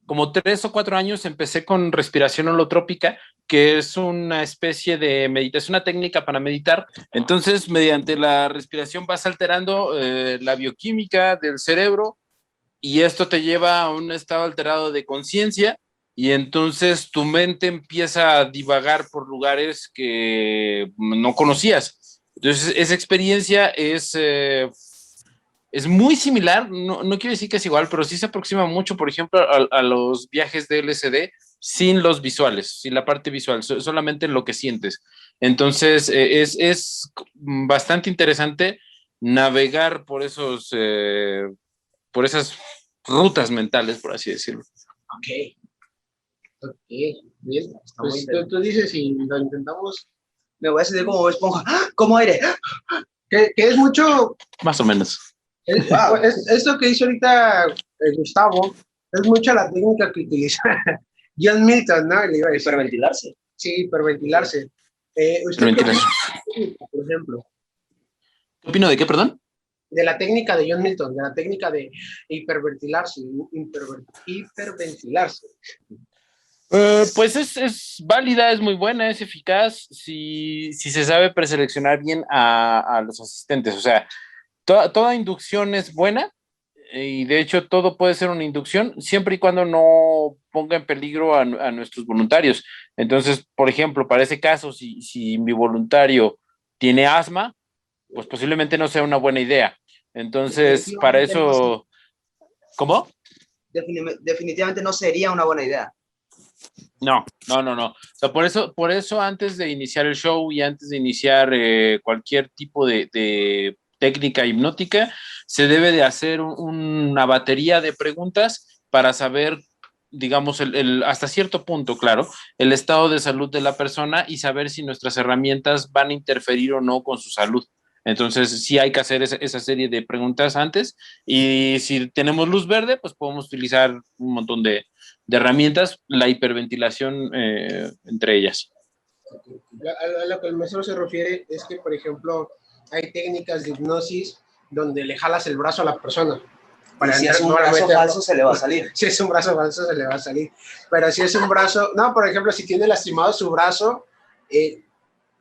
como 3 o 4 años empecé con respiración holotrópica, que es una especie de meditación, una técnica para meditar. Entonces, mediante la respiración vas alterando la bioquímica del cerebro y esto te lleva a un estado alterado de conciencia y entonces tu mente empieza a divagar por lugares que no conocías. Entonces esa experiencia es muy similar, no quiero decir que es igual, pero sí se aproxima mucho, por ejemplo, a los viajes de LSD sin los visuales, sin la parte visual, solamente lo que sientes. Entonces es bastante interesante navegar por esas rutas mentales, por así decirlo. Ok, bien. Pues tú dices, si lo intentamos. Me voy a sentir como esponja, como aire. Que es mucho. Más o menos. Esto que hizo ahorita Gustavo, es mucho la técnica que utiliza John Milton, ¿no? Hiperventilarse. Sí, hiperventilarse. ¿Usted qué opina, por ejemplo? ¿Qué opino de qué, perdón? De la técnica de John Milton, de la técnica de hiperventilarse. Hiperventilarse. Pues es válida, es muy buena, es eficaz si se sabe preseleccionar bien a los asistentes. O sea, toda inducción es buena y de hecho todo puede ser una inducción siempre y cuando no ponga en peligro a nuestros voluntarios. Entonces, por ejemplo, para ese caso, si mi voluntario tiene asma, pues posiblemente no sea una buena idea. Entonces, para eso... ¿Cómo? Definitivamente no sería una buena idea. No. O sea, por eso antes de iniciar el show y antes de iniciar cualquier tipo de técnica hipnótica, se debe de hacer una batería de preguntas para saber, digamos, hasta cierto punto, claro, el estado de salud de la persona y saber si nuestras herramientas van a interferir o no con su salud. Entonces, sí hay que hacer esa serie de preguntas antes, y si tenemos luz verde, pues podemos utilizar un montón de herramientas, la hiperventilación entre ellas. A lo que el maestro se refiere es que, por ejemplo, hay técnicas de hipnosis donde le jalas el brazo a la persona. Y si es un brazo falso, se le va a salir. Si es un brazo falso, se le va a salir. Pero si es un brazo... No, por ejemplo, si tiene lastimado su brazo,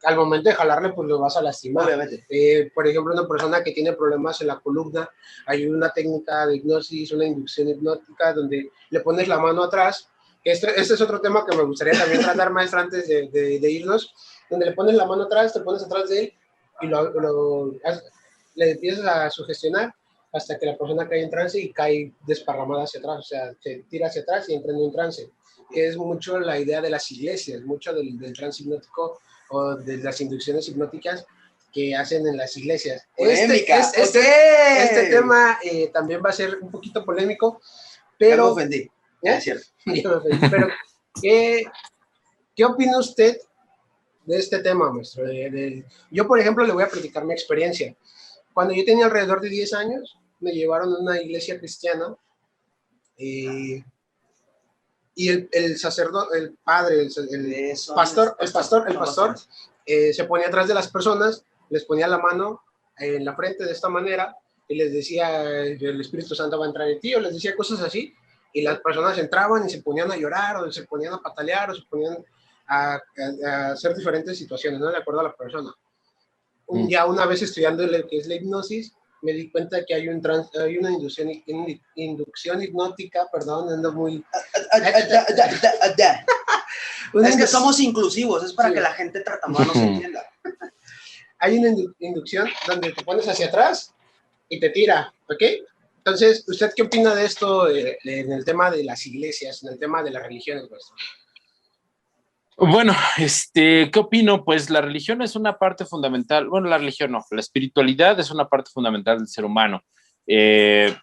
al momento de jalarle, pues lo vas a lastimar. Obviamente. Por ejemplo, una persona que tiene problemas en la columna, hay una técnica de hipnosis, una inducción hipnótica, donde le pones la mano atrás. Este es otro tema que me gustaría también tratar, maestro, antes de irnos, donde le pones la mano atrás, te pones atrás de él y le empiezas a sugestionar hasta que la persona cae en trance y cae desparramada hacia atrás, o sea, se tira hacia atrás y entra en un trance. Es mucho la idea de las iglesias, mucho del trance hipnótico o de las inducciones hipnóticas que hacen en las iglesias. Este tema también va a ser un poquito polémico, pero... Ya me ofendí. Es cierto. Pero, ¿qué opina usted de este tema, maestro? Yo, por ejemplo, le voy a platicar mi experiencia. Cuando yo tenía alrededor de 10 años, me llevaron a una iglesia cristiana y el sacerdote, el padre, el pastor, se ponía atrás de las personas, les ponía la mano en la frente de esta manera y les decía, el Espíritu Santo va a entrar en ti, o les decía cosas así, y las personas entraban y se ponían a llorar, o se ponían a patalear, o se ponían a hacer diferentes situaciones, ¿no? De acuerdo a la persona. Ya una vez estudiando lo que es la hipnosis, me di cuenta que hay una inducción hipnótica, perdón, ando muy... Es que somos inclusivos, es para que la gente tartamuda no se entienda. Hay una inducción donde te pones hacia atrás y te tira, ¿ok? Entonces, ¿usted qué opina de esto en el tema de las iglesias, en el tema de las religiones, maestro? Bueno, ¿qué opino? Pues la religión es una parte fundamental, bueno, la religión no, la espiritualidad es una parte fundamental del ser humano. El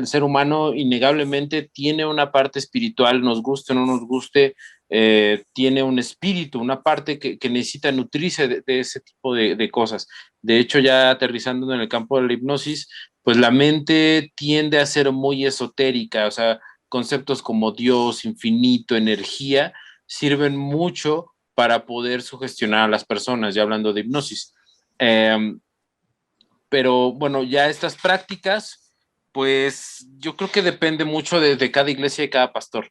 ser humano innegablemente tiene una parte espiritual, nos guste o no nos guste, tiene un espíritu, una parte que necesita nutrirse de ese tipo de cosas. De hecho, ya aterrizando en el campo de la hipnosis, pues la mente tiende a ser muy esotérica, o sea, conceptos como Dios, infinito, energía, sirven mucho para poder sugestionar a las personas, ya hablando de hipnosis. Pero bueno, ya estas prácticas, pues yo creo que depende mucho de cada iglesia y cada pastor.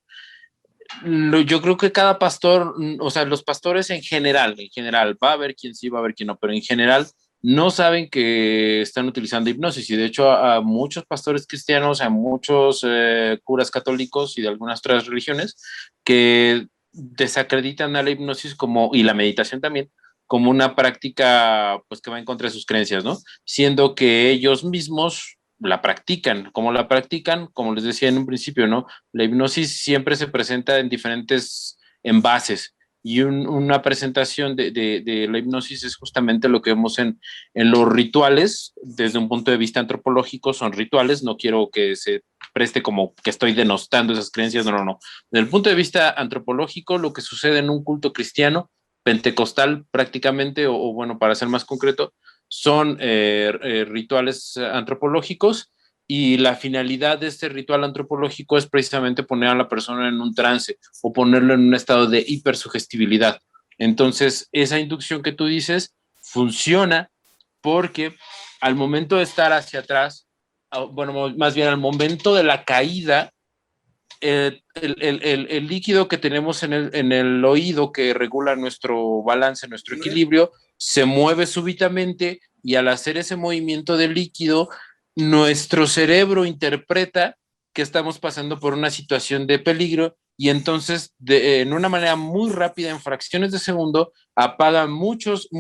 Yo creo que cada pastor, o sea, los pastores en general, va a haber quien sí, va a haber quien no, pero en general no saben que están utilizando hipnosis, y de hecho a muchos pastores cristianos, a muchos curas católicos y de algunas otras religiones que desacreditan a la hipnosis y la meditación también, como una práctica pues que va en contra de sus creencias, ¿no? Siendo que ellos mismos la practican. ¿Cómo la practican? Como les decía en un principio, ¿no? La hipnosis siempre se presenta en diferentes envases, y una presentación de la hipnosis es justamente lo que vemos en los rituales. Desde un punto de vista antropológico son rituales, no quiero que se preste como que estoy denostando esas creencias, no. Desde el punto de vista antropológico, lo que sucede en un culto cristiano, pentecostal prácticamente, o bueno, para ser más concreto, son rituales antropológicos, y la finalidad de este ritual antropológico es precisamente poner a la persona en un trance o ponerlo en un estado de hipersugestibilidad. Entonces, esa inducción que tú dices funciona porque al momento de estar hacia atrás, bueno, más bien al momento de la caída, el líquido que tenemos en el oído, que regula nuestro balance, nuestro equilibrio, se mueve súbitamente, y al hacer ese movimiento del líquido, nuestro cerebro interpreta que estamos pasando por una situación de peligro, y entonces en una manera muy rápida, en fracciones de segundo, apaga muchos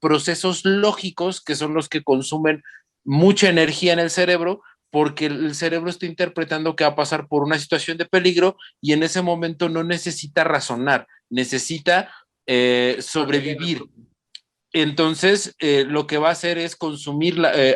procesos lógicos que son los que consumen mucha energía en el cerebro, porque el cerebro está interpretando que va a pasar por una situación de peligro, y en ese momento no necesita razonar, necesita sobrevivir. Entonces, lo que va a hacer es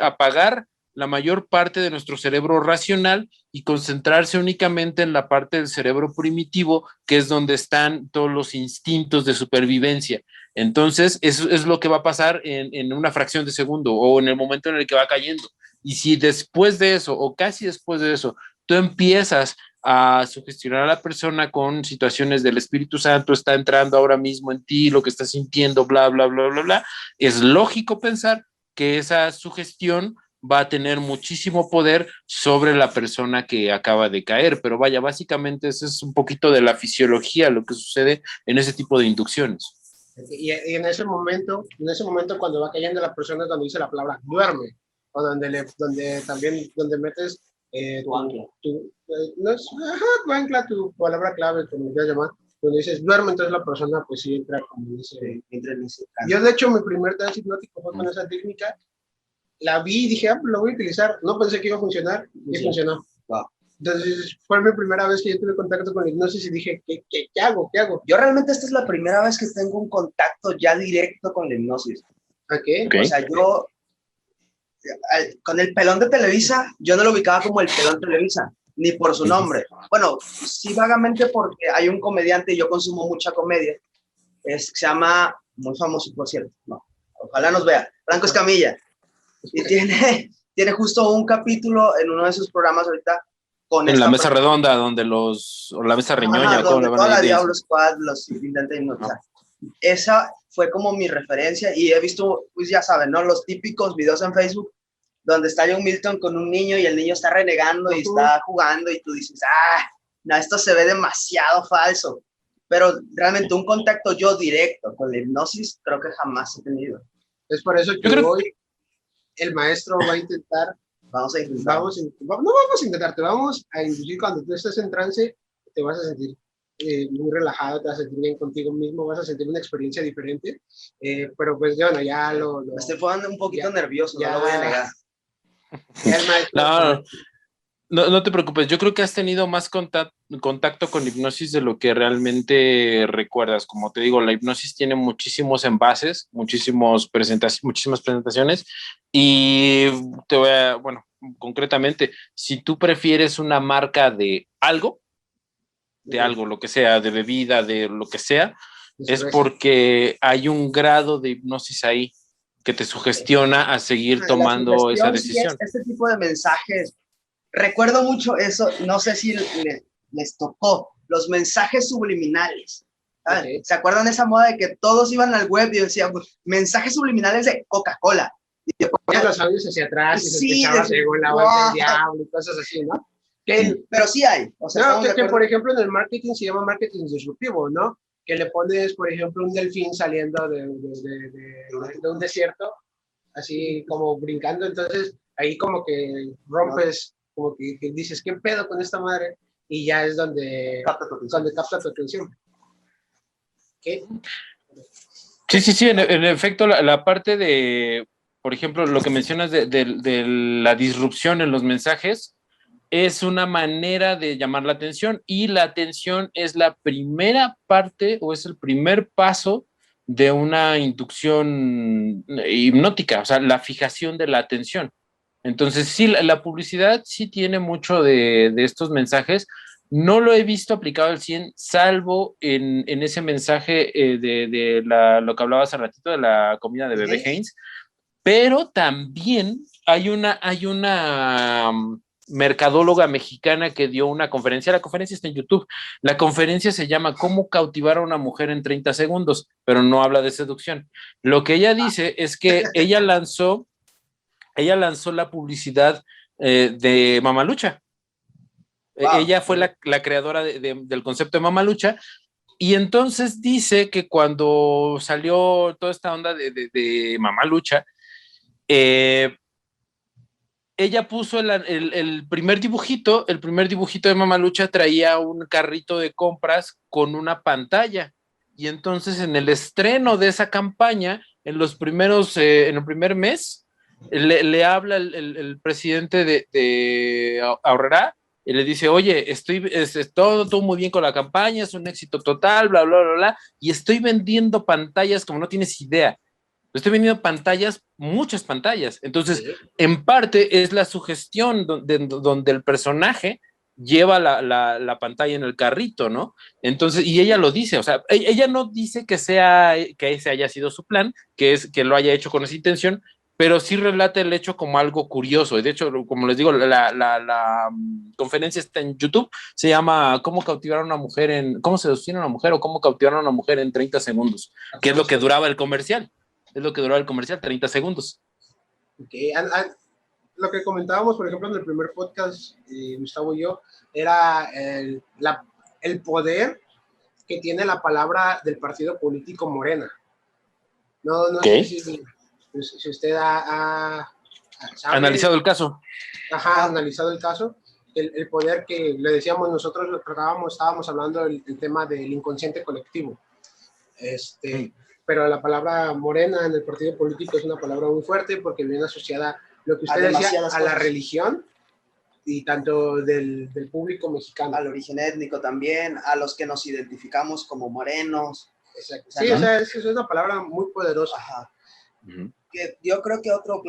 apagar la mayor parte de nuestro cerebro racional y concentrarse únicamente en la parte del cerebro primitivo, que es donde están todos los instintos de supervivencia. Entonces, eso es lo que va a pasar en una fracción de segundo o en el momento en el que va cayendo. Y si después de eso, o casi después de eso, tú empiezas a sugestionar a la persona con situaciones del Espíritu Santo, está entrando ahora mismo en ti, lo que estás sintiendo, bla, bla, bla, bla, bla, es lógico pensar que esa sugestión va a tener muchísimo poder sobre la persona que acaba de caer, pero vaya, básicamente eso es un poquito de la fisiología, lo que sucede en ese tipo de inducciones. Y en ese momento cuando va cayendo la persona es donde dice la palabra duerme, o donde también, donde metes Tu ancla. No es, ajá, tu ancla, tu palabra clave, como ya llamar, cuando dices duerme, entonces la persona pues sí entra como dice. Entra en ese caso. Yo de hecho mi primer trance hipnótico fue con esa técnica, la vi y dije, pues lo voy a utilizar, no pensé que iba a funcionar, y funcionó. Wow. Entonces fue mi primera vez que yo tuve contacto con la hipnosis y dije, ¿qué hago? ¿Qué hago? Yo realmente esta es la primera vez que tengo un contacto ya directo con la hipnosis. Okay. O sea, yo con el pelón de Televisa, yo no lo ubicaba como el pelón Televisa, ni por su nombre. Bueno, sí vagamente porque hay un comediante y yo consumo mucha comedia, se llama, muy famoso por cierto, no, ojalá nos vea, Franco Escamilla, y tiene justo un capítulo en uno de sus programas ahorita con en la mesa redonda, donde o la mesa reñoña, donde toda la Diablo Squad los intenta hipnotizar. Esa fue como mi referencia y he visto, pues ya saben, ¿no? Los típicos videos en Facebook donde está John Milton con un niño y el niño está renegando y está jugando y tú dices, no, esto se ve demasiado falso. Pero realmente un contacto yo directo con la hipnosis creo que jamás he tenido. Es por eso que hoy el maestro va a intentar, no vamos a intentar, te vamos a inducir cuando tú estés en trance, te vas a sentir muy relajado, te vas a sentir bien contigo mismo, vas a sentir una experiencia diferente, pero pues bueno, ya me estoy poniendo un poquito nervioso, ya, no lo voy a negar. Ya el maestro, no te preocupes, yo creo que has tenido más contacto con hipnosis de lo que realmente recuerdas. Como te digo, la hipnosis tiene muchísimos envases, muchísimas presentaciones y te voy a, bueno, concretamente, si tú prefieres una marca de algo, lo que sea, de bebida, de lo que sea, es porque hay un grado de hipnosis ahí que te sugestiona a seguir tomando esa decisión. Sí, este tipo de mensajes, recuerdo mucho eso, no sé si les tocó, los mensajes subliminales. Okay. ¿Se acuerdan de esa moda de que todos iban al web y decían mensajes subliminales de Coca-Cola? Y ponían los audios hacia atrás y se escuchaba según la voz del diablo y cosas así, ¿no? Pero sí hay. O sea, no, que por ejemplo en el marketing se llama marketing disruptivo, ¿no? Que le pones, por ejemplo, un delfín saliendo de un desierto, así como brincando, entonces ahí como que rompes, como que dices, ¿qué pedo con esta madre? Y ya es donde capta tu atención. ¿Qué? Sí, en efecto, la parte de, por ejemplo, lo que mencionas de la disrupción en los mensajes, es una manera de llamar la atención y la atención es la primera parte o es el primer paso de una inducción hipnótica, o sea, la fijación de la atención. Entonces, sí, la publicidad sí tiene mucho de estos mensajes. No lo he visto aplicado al 100, salvo en ese mensaje lo que hablaba hace ratito de la comida de bebé Heinz, pero también hay una mercadóloga mexicana que dio una conferencia, la conferencia está en YouTube, la conferencia se llama ¿Cómo cautivar a una mujer en 30 segundos? Pero no habla de seducción. Lo que ella dice es que ella lanzó la publicidad de Mamalucha. Wow. Ella fue la creadora del concepto de Mamalucha y entonces dice que cuando salió toda esta onda de Mamalucha, ella puso el primer dibujito de Mamalucha traía un carrito de compras con una pantalla. Y entonces en el estreno de esa campaña, en el primer mes, le habla el presidente de Aurrera y le dice, oye, todo muy bien con la campaña, es un éxito total, bla, bla, bla, bla, y estoy vendiendo pantallas como no tienes idea. Estoy vendiendo pantallas, muchas pantallas. Entonces, en parte es la sugestión donde el personaje lleva la pantalla en el carrito, ¿no? Entonces, y ella lo dice, o sea, ella no dice que ese haya sido su plan, que lo haya hecho con esa intención, pero sí relata el hecho como algo curioso. Y de hecho, como les digo, la conferencia está en YouTube, se llama ¿Cómo cautivar a una mujer cómo seducir a una mujer o cómo cautivar a una mujer en 30 segundos? Que es lo que duraba el comercial. Es lo que duraba el comercial, 30 segundos. Okay. Lo que comentábamos, por ejemplo, en el primer podcast, Gustavo y yo, era el poder que tiene la palabra del partido político Morena. No Okay. sé si usted ha analizado el caso. Ajá, analizado el caso. El poder que le decíamos nosotros, lo tratábamos, estábamos hablando del tema del inconsciente colectivo. Pero la palabra morena en el partido político es una palabra muy fuerte porque viene asociada, lo que usted decía, a la religión y tanto del público mexicano. Al origen étnico también, a los que nos identificamos como morenos. Exacto. Sí, o sea, es una palabra muy poderosa. Ajá. Que yo creo que otro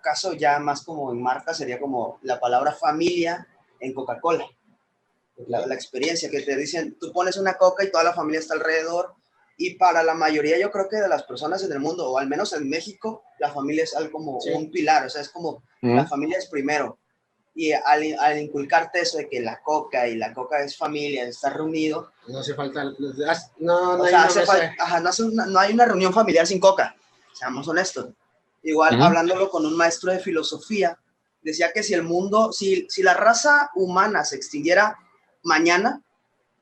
caso ya más como en marca sería como la palabra familia en Coca-Cola. La experiencia que te dicen, tú pones una coca y toda la familia está alrededor. Y para la mayoría, yo creo que de las personas en el mundo, o al menos en México, la familia es algo como un pilar, o sea, es como la familia es primero. Y al inculcarte eso de que la coca es familia, de estar reunido. No hace falta, no hay una reunión familiar sin coca, seamos honestos. Igual, hablándolo con un maestro de filosofía, decía que si el mundo, si la raza humana se extinguiera mañana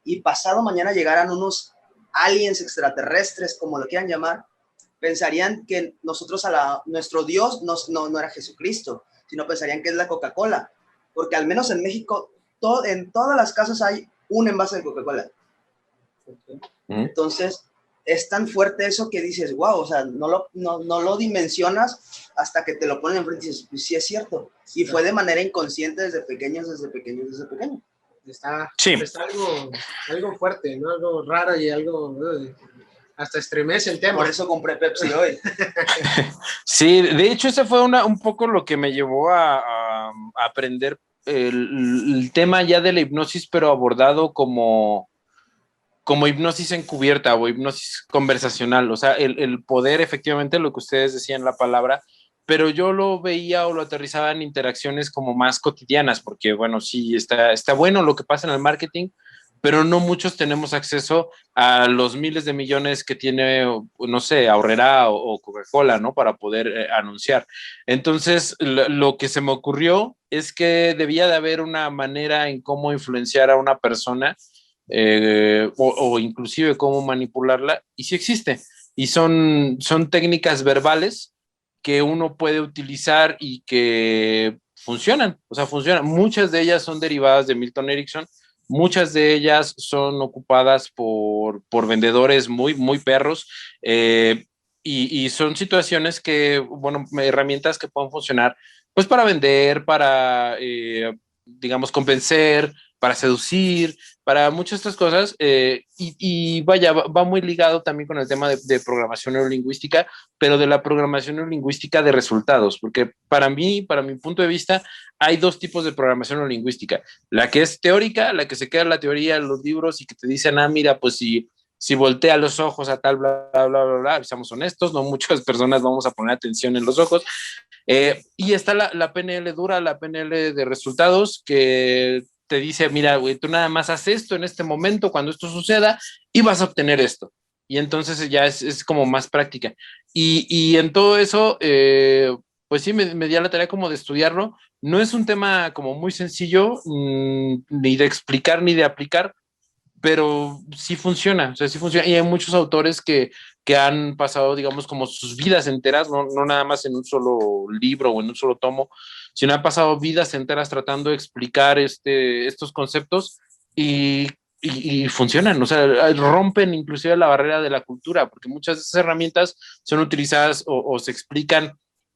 y pasado mañana llegaran unos aliens extraterrestres, como lo quieran llamar, pensarían que nosotros nuestro Dios no era Jesucristo, sino pensarían que es la Coca-Cola, porque al menos en México, en todas las casas hay un envase de Coca-Cola. Entonces, es tan fuerte eso que dices, wow, o sea, no lo dimensionas hasta que te lo ponen enfrente y dices, pues sí es cierto. Y fue de manera inconsciente desde pequeño. Está algo fuerte, ¿no? Algo raro y algo hasta estremece el tema. Por eso compré Pepsi hoy. Sí, de hecho ese fue un poco lo que me llevó a aprender el tema ya de la hipnosis, pero abordado como hipnosis encubierta o hipnosis conversacional, o sea, el poder efectivamente, lo que ustedes decían, la palabra, pero yo lo veía o lo aterrizaba en interacciones como más cotidianas, porque bueno, sí, está bueno lo que pasa en el marketing, pero no muchos tenemos acceso a los miles de millones que tiene, no sé, Aurrera o Coca-Cola, ¿no? Para poder anunciar. Entonces, lo que se me ocurrió es que debía de haber una manera en cómo influenciar a una persona o inclusive cómo manipularla, y sí existe. Y son técnicas verbales que uno puede utilizar y que funcionan, o sea, funcionan. Muchas de ellas son derivadas de Milton Erickson, muchas de ellas son ocupadas por vendedores muy, muy perros, y son situaciones que, bueno, herramientas que pueden funcionar, pues para vender, para, digamos, convencer, para seducir, para muchas de estas cosas, y vaya, va muy ligado también con el tema de programación neurolingüística, pero de la programación neurolingüística de resultados, porque para mí, para mi punto de vista, hay dos tipos de programación neurolingüística, la que es teórica, la que se queda en la teoría en los libros y que te dicen, mira, pues si voltea los ojos a tal, bla, bla, bla, bla, bla, seamos honestos, no muchas personas vamos a poner atención en los ojos, y está la PNL dura, la PNL de resultados, que te dice, mira, güey, tú nada más haz esto en este momento, cuando esto suceda, y vas a obtener esto. Y entonces ya es como más práctica. Y en todo eso, pues sí, me di a la tarea como de estudiarlo. No es un tema como muy sencillo, ni de explicar ni de aplicar, pero sí funciona, o sea, sí funciona. Y hay muchos autores que han pasado, digamos, como sus vidas enteras, no nada más en un solo libro o en un solo tomo, sino han pasado vidas enteras tratando de explicar estos conceptos y funcionan, o sea, rompen inclusive la barrera de la cultura, porque muchas de esas herramientas son utilizadas o se explican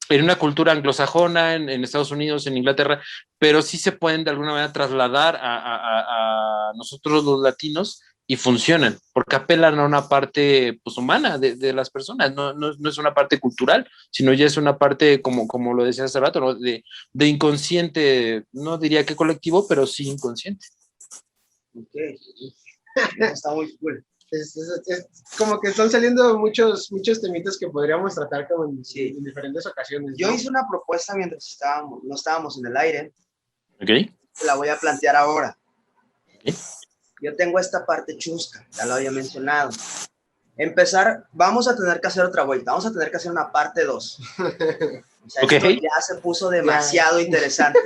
en una cultura anglosajona, en Estados Unidos, en Inglaterra, pero sí se pueden de alguna manera trasladar a nosotros los latinos y funcionan, porque apelan a una parte pues, humana de las personas, no es una parte cultural, sino ya es una parte, como lo decía hace rato, ¿no? de inconsciente, no diría que colectivo, pero sí inconsciente. Ok. Eso está muy cool. Es como que están saliendo muchos temitas que podríamos tratar como en diferentes ocasiones, ¿no? Yo hice una propuesta mientras no estábamos en el aire. Ok. Te la voy a plantear ahora. Okay. Yo tengo esta parte chusca, ya lo había mencionado. Vamos a tener que hacer otra vuelta, vamos a tener que hacer una parte 2. O sea, esto ya se puso demasiado interesante.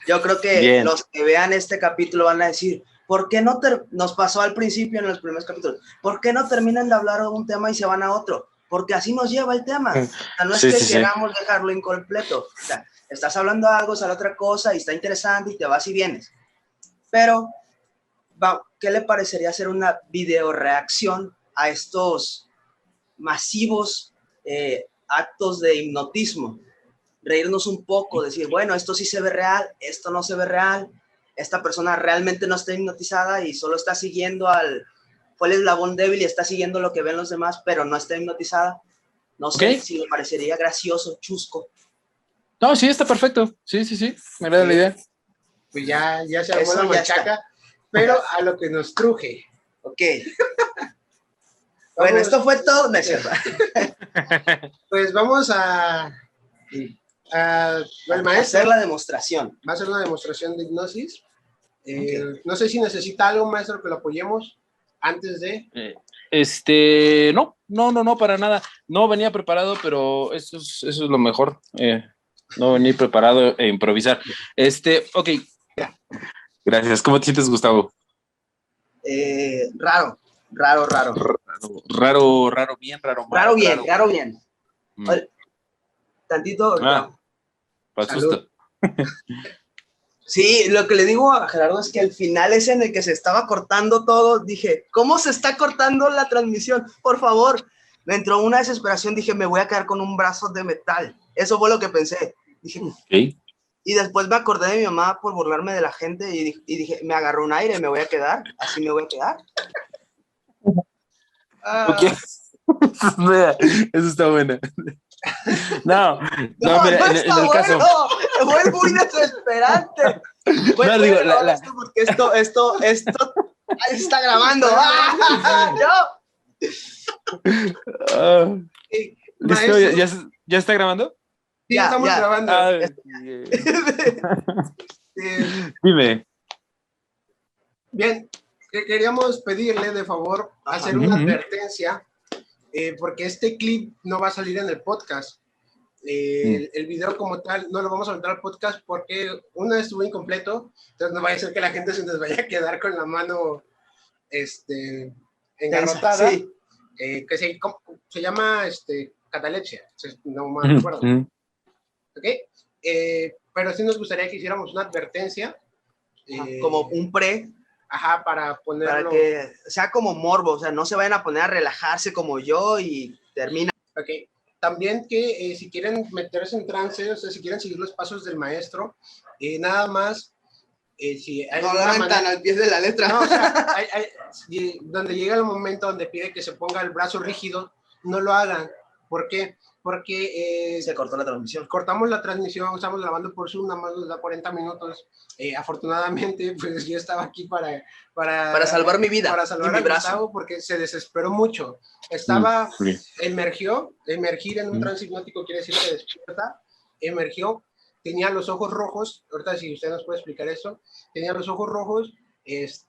Yo creo que los que vean este capítulo van a decir, ¿por qué no nos pasó al principio en los primeros capítulos? ¿Por qué no terminan de hablar de un tema y se van a otro? Porque así nos lleva el tema. O sea, no es que queramos dejarlo incompleto. O sea, estás hablando de algo, sale otra cosa y está interesante y te vas y vienes. Pero, ¿qué le parecería hacer una video reacción a estos masivos actos de hipnotismo? Reírnos un poco, decir, bueno, esto sí se ve real, esto no se ve real, esta persona realmente no está hipnotizada y solo está siguiendo fue el eslabón débil y está siguiendo lo que ven los demás, pero no está hipnotizada. No sé si me parecería gracioso, chusco. No, sí, está perfecto. Sí, me agrada la idea. Pues ya se armó la machaca, pero a lo que nos truje. Ok. Bueno, esto fue todo. No es cierto. Pues vamos el maestro hacer la demostración. Va a hacer una demostración de hipnosis. No sé si necesita algo, maestro, que lo apoyemos antes de... No, para nada. No venía preparado, pero eso es lo mejor. No venir preparado e improvisar. Ok. Gracias. ¿Cómo te sientes, Gustavo? Raro. Raro, bien, raro, mal. Raro, bien. Tantito. Para susto. Sí, lo que le digo a Gerardo es que al final ese en el que se estaba cortando todo, dije, ¿cómo se está cortando la transmisión? Por favor. Me entró una desesperación, dije, me voy a quedar con un brazo de metal. Eso fue lo que pensé. Dije, y después me acordé de mi mamá por burlarme de la gente y dije, me agarró un aire, me voy a quedar, así me voy a quedar. Eso está bueno. No, mira, en el caso. Fue muy desesperante. No, digo, porque esto está grabando. ¿Listo? ¿Ya está grabando? Sí, estamos grabando. Dime. Bien, queríamos pedirle de favor hacer una advertencia, porque este clip no va a salir en el podcast. El video como tal no lo vamos a meter al podcast porque uno estuvo incompleto, entonces no vaya a ser que la gente se nos vaya a quedar con la mano engarrotada. Sí. Que se llama catalepsia, no me acuerdo. ¿Okay? Pero sí nos gustaría que hiciéramos una advertencia. Como un pre. Ajá, para ponerlo. Para que sea como morbo, o sea, no se vayan a poner a relajarse como yo y termina. Ok. También que si quieren meterse en trance, o sea, si quieren seguir los pasos del maestro, nada más. Si hay no lo aventan al pie de la letra. No, o sea, donde llega el momento donde pide que se ponga el brazo rígido, no lo hagan. ¿Por qué? Porque se cortó la transmisión. Cortamos la transmisión, estamos grabando por Zoom, nada más nos da 40 minutos. Afortunadamente, pues yo estaba aquí para salvar mi vida. Para salvar a Gustavo, porque se desesperó mucho. Emergir en un trance hipnótico quiere decir que despierta, emergió, tenía los ojos rojos, ahorita si usted nos puede explicar eso, tenía los ojos rojos,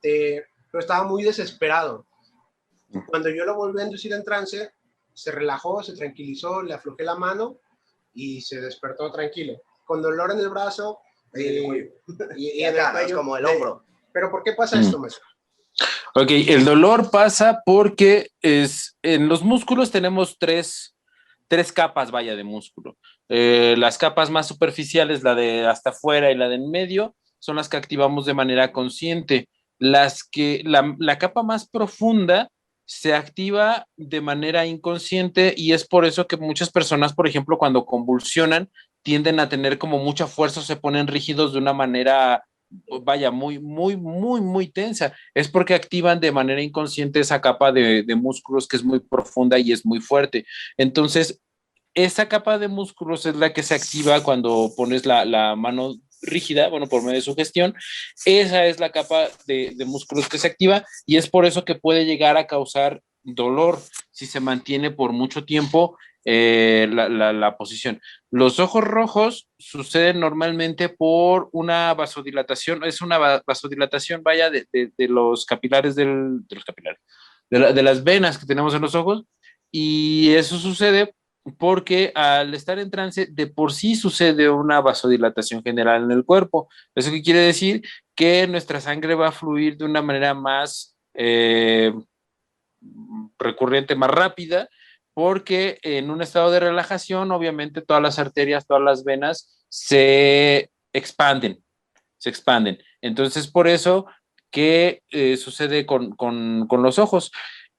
pero estaba muy desesperado. Cuando yo lo volví a inducir en trance, se relajó, se tranquilizó, le aflojé la mano y se despertó tranquilo. Con dolor en el brazo y en el cuello, como el hombro. ¿Pero por qué pasa esto, maestro? Ok, el dolor pasa porque en los músculos tenemos tres capas, de músculo. Las capas más superficiales, la de hasta afuera y la de en medio, son las que activamos de manera consciente. La capa más profunda se activa de manera inconsciente y es por eso que muchas personas, por ejemplo, cuando convulsionan, tienden a tener como mucha fuerza o se ponen rígidos de una manera vaya, muy tensa. Es porque activan de manera inconsciente esa capa de músculos que es muy profunda y es muy fuerte. Entonces, esa capa de músculos es la que se activa cuando pones la mano rígida, bueno, por medio de sugestión. Esa es la capa de músculos que se activa y es por eso que puede llegar a causar dolor si se mantiene por mucho tiempo la posición. Los ojos rojos suceden normalmente por una vasodilatación, es una vasodilatación, vaya, de los capilares de los capilares, de las venas que tenemos en los ojos, y eso sucede porque al estar en trance, de por sí sucede una vasodilatación general en el cuerpo. ¿Eso qué quiere decir? Que nuestra sangre va a fluir de una manera más recurrente, más rápida, porque en un estado de relajación, obviamente todas las arterias, todas las venas se expanden. Entonces, por eso que sucede con los ojos.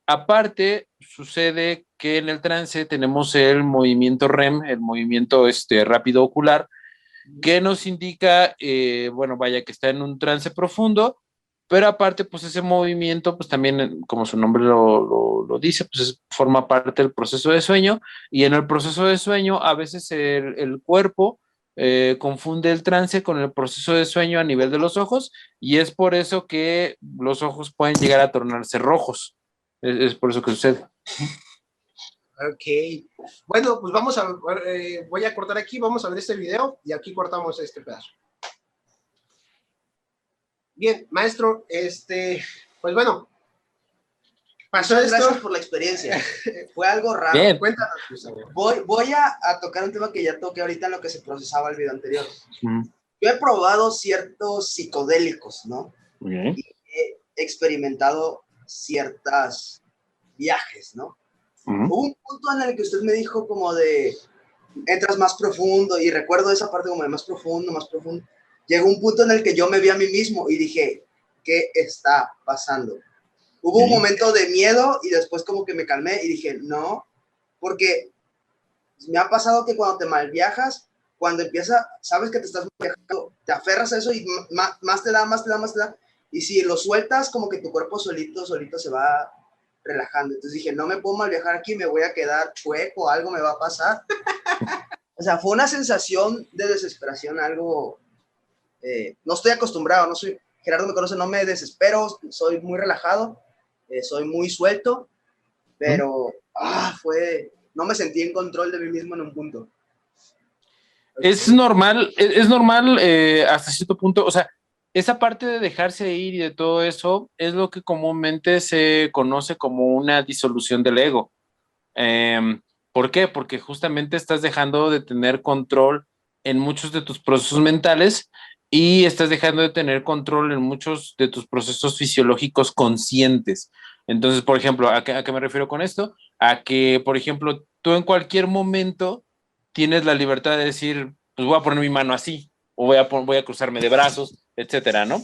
Aparte, sucede que en el trance tenemos el movimiento REM, el movimiento rápido ocular, que nos indica, bueno, vaya, que está en un trance profundo, pero aparte, pues ese movimiento, pues también, como su nombre lo dice, pues forma parte del proceso de sueño, y en el proceso de sueño a veces el cuerpo confunde el trance con el proceso de sueño a nivel de los ojos, y es por eso que los ojos pueden llegar a tornarse rojos. Es por eso que sucede. Ok. Bueno, pues vamos a ver, voy a cortar aquí, vamos a ver este video y aquí cortamos este pedazo. Bien, maestro, pues bueno, pasó Muchas esto. gracias por la experiencia. Fue algo raro. Bien. Cuéntanos, pues, a ver. Voy a tocar un tema que ya toqué ahorita en lo que se procesaba el video anterior. Mm. Yo he probado ciertos psicodélicos, ¿no? Okay. Y he experimentado ciertos viajes, ¿no? Hubo un punto en el que usted me dijo como de, entras más profundo, y recuerdo esa parte como de más profundo, más profundo. Llegó un punto en el que yo me vi a mí mismo y dije, ¿qué está pasando? Hubo un momento de miedo y después como que me calmé y dije, no, porque me ha pasado que cuando te malviajas, cuando empieza, sabes que te estás viajando, te aferras a eso y más te da, más te da, más te da. Y si lo sueltas, como que tu cuerpo solito se va relajando. Entonces dije, no me puedo mal viajar aquí, me voy a quedar chueco, algo me va a pasar. O sea, fue una sensación de desesperación, algo, no estoy acostumbrado, no soy, Gerardo me conoce, no me desespero, soy muy relajado, soy muy suelto, pero no me sentí en control de mí mismo en un punto. Es normal hasta cierto punto, o sea, esa parte de dejarse ir y de todo eso es lo que comúnmente se conoce como una disolución del ego. ¿Por qué? Porque justamente estás dejando de tener control en muchos de tus procesos mentales y estás dejando de tener control en muchos de tus procesos fisiológicos conscientes. Entonces, por ejemplo, ¿a qué me refiero con esto? A que, por ejemplo, tú en cualquier momento tienes la libertad de decir, pues voy a poner mi mano así, o voy a cruzarme de brazos, etcétera, ¿no?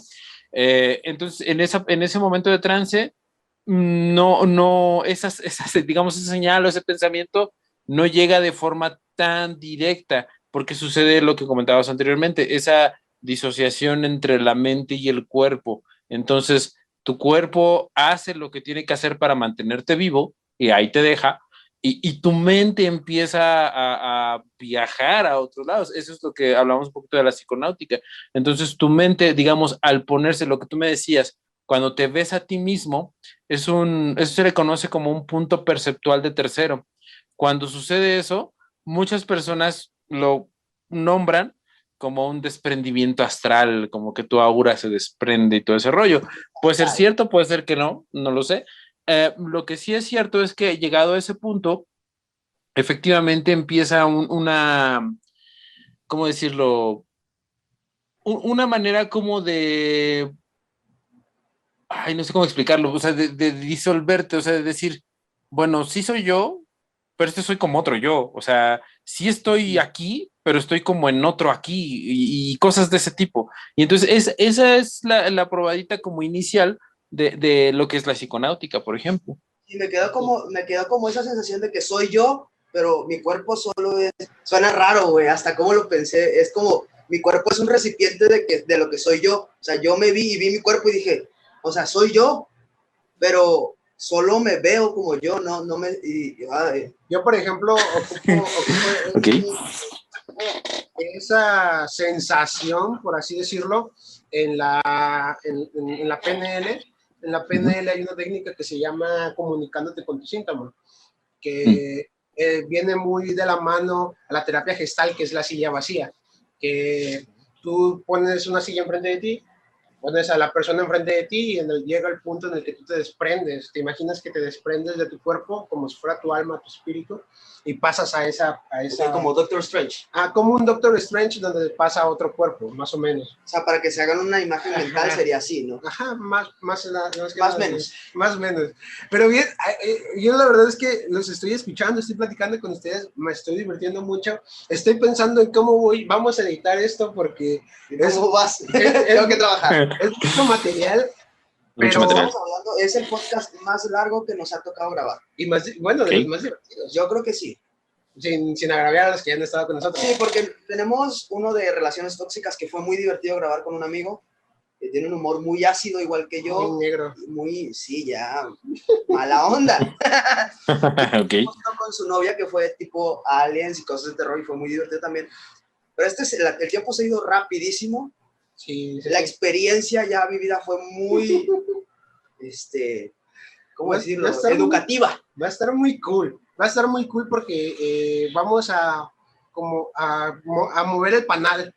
Entonces, en ese momento de trance, digamos, esa señal o ese pensamiento no llega de forma tan directa, porque sucede lo que comentabas anteriormente, esa disociación entre la mente y el cuerpo. Entonces, tu cuerpo hace lo que tiene que hacer para mantenerte vivo y ahí te deja, y tu mente empieza a viajar a otros lados. Eso es lo que hablamos un poquito de la psiconáutica. Entonces, tu mente, digamos, al ponerse lo que tú me decías, cuando te ves a ti mismo, eso se le conoce como un punto perceptual de tercero. Cuando sucede eso, muchas personas lo nombran como un desprendimiento astral, como que tu aura se desprende y todo ese rollo. Puede ser cierto, puede ser que no, no lo sé. Lo que sí es cierto es que llegado a ese punto, efectivamente empieza ¿cómo decirlo? Una manera como de, ay, no sé cómo explicarlo, o sea, de disolverte, o sea, de decir, bueno, sí soy yo, pero soy como otro yo, o sea, sí estoy aquí, pero estoy como en otro aquí y cosas de ese tipo. Y entonces esa es la probadita como inicial de lo que es la psiconáutica, por ejemplo. Y me quedó como esa sensación de que soy yo, pero mi cuerpo solo es, suena raro, güey, hasta como lo pensé, es como mi cuerpo es un recipiente de lo que soy yo. O sea, yo me vi y vi mi cuerpo y dije, o sea, soy yo, pero solo me veo como yo, no me... Yo, por ejemplo, ocupo Okay. esa sensación, por así decirlo, en la PNL. En la PNL hay una técnica que se llama comunicándote con tu síntoma, que viene muy de la mano a la terapia gestal, que es la silla vacía, que tú pones una silla enfrente de ti, pones a la persona enfrente de ti y llega el punto en el que tú te desprendes. Te imaginas que te desprendes de tu cuerpo como si fuera tu alma, tu espíritu, y pasas a esa... como Doctor Strange. Como un Doctor Strange donde pasa a otro cuerpo, más o menos. O sea, para que se hagan una imagen mental sería así, ¿no? Ajá, más menos. Más menos. Pero bien, yo la verdad es que los estoy escuchando, estoy platicando con ustedes, me estoy divirtiendo mucho. Estoy pensando en cómo vamos a editar esto porque... ¿Cómo vas? Tengo que trabajar. Es mucho material. Mucho material. Es el podcast más largo que nos ha tocado grabar. Y más, bueno, de los más divertidos. Yo creo que sí. Sin agraviar a los que ya han estado con nosotros. Sí, porque tenemos uno de relaciones tóxicas que fue muy divertido grabar con un amigo que tiene un humor muy ácido, igual que yo. Muy negro. Sí, ya, mala onda. Okay. Con su novia que fue tipo aliens y cosas de terror y fue muy divertido también. Pero el tiempo se ha ido rapidísimo. Sí. La experiencia ya vivida fue muy, ¿cómo decirlo? Educativa. Va a estar muy cool. Va a estar muy cool porque vamos a mover el panal.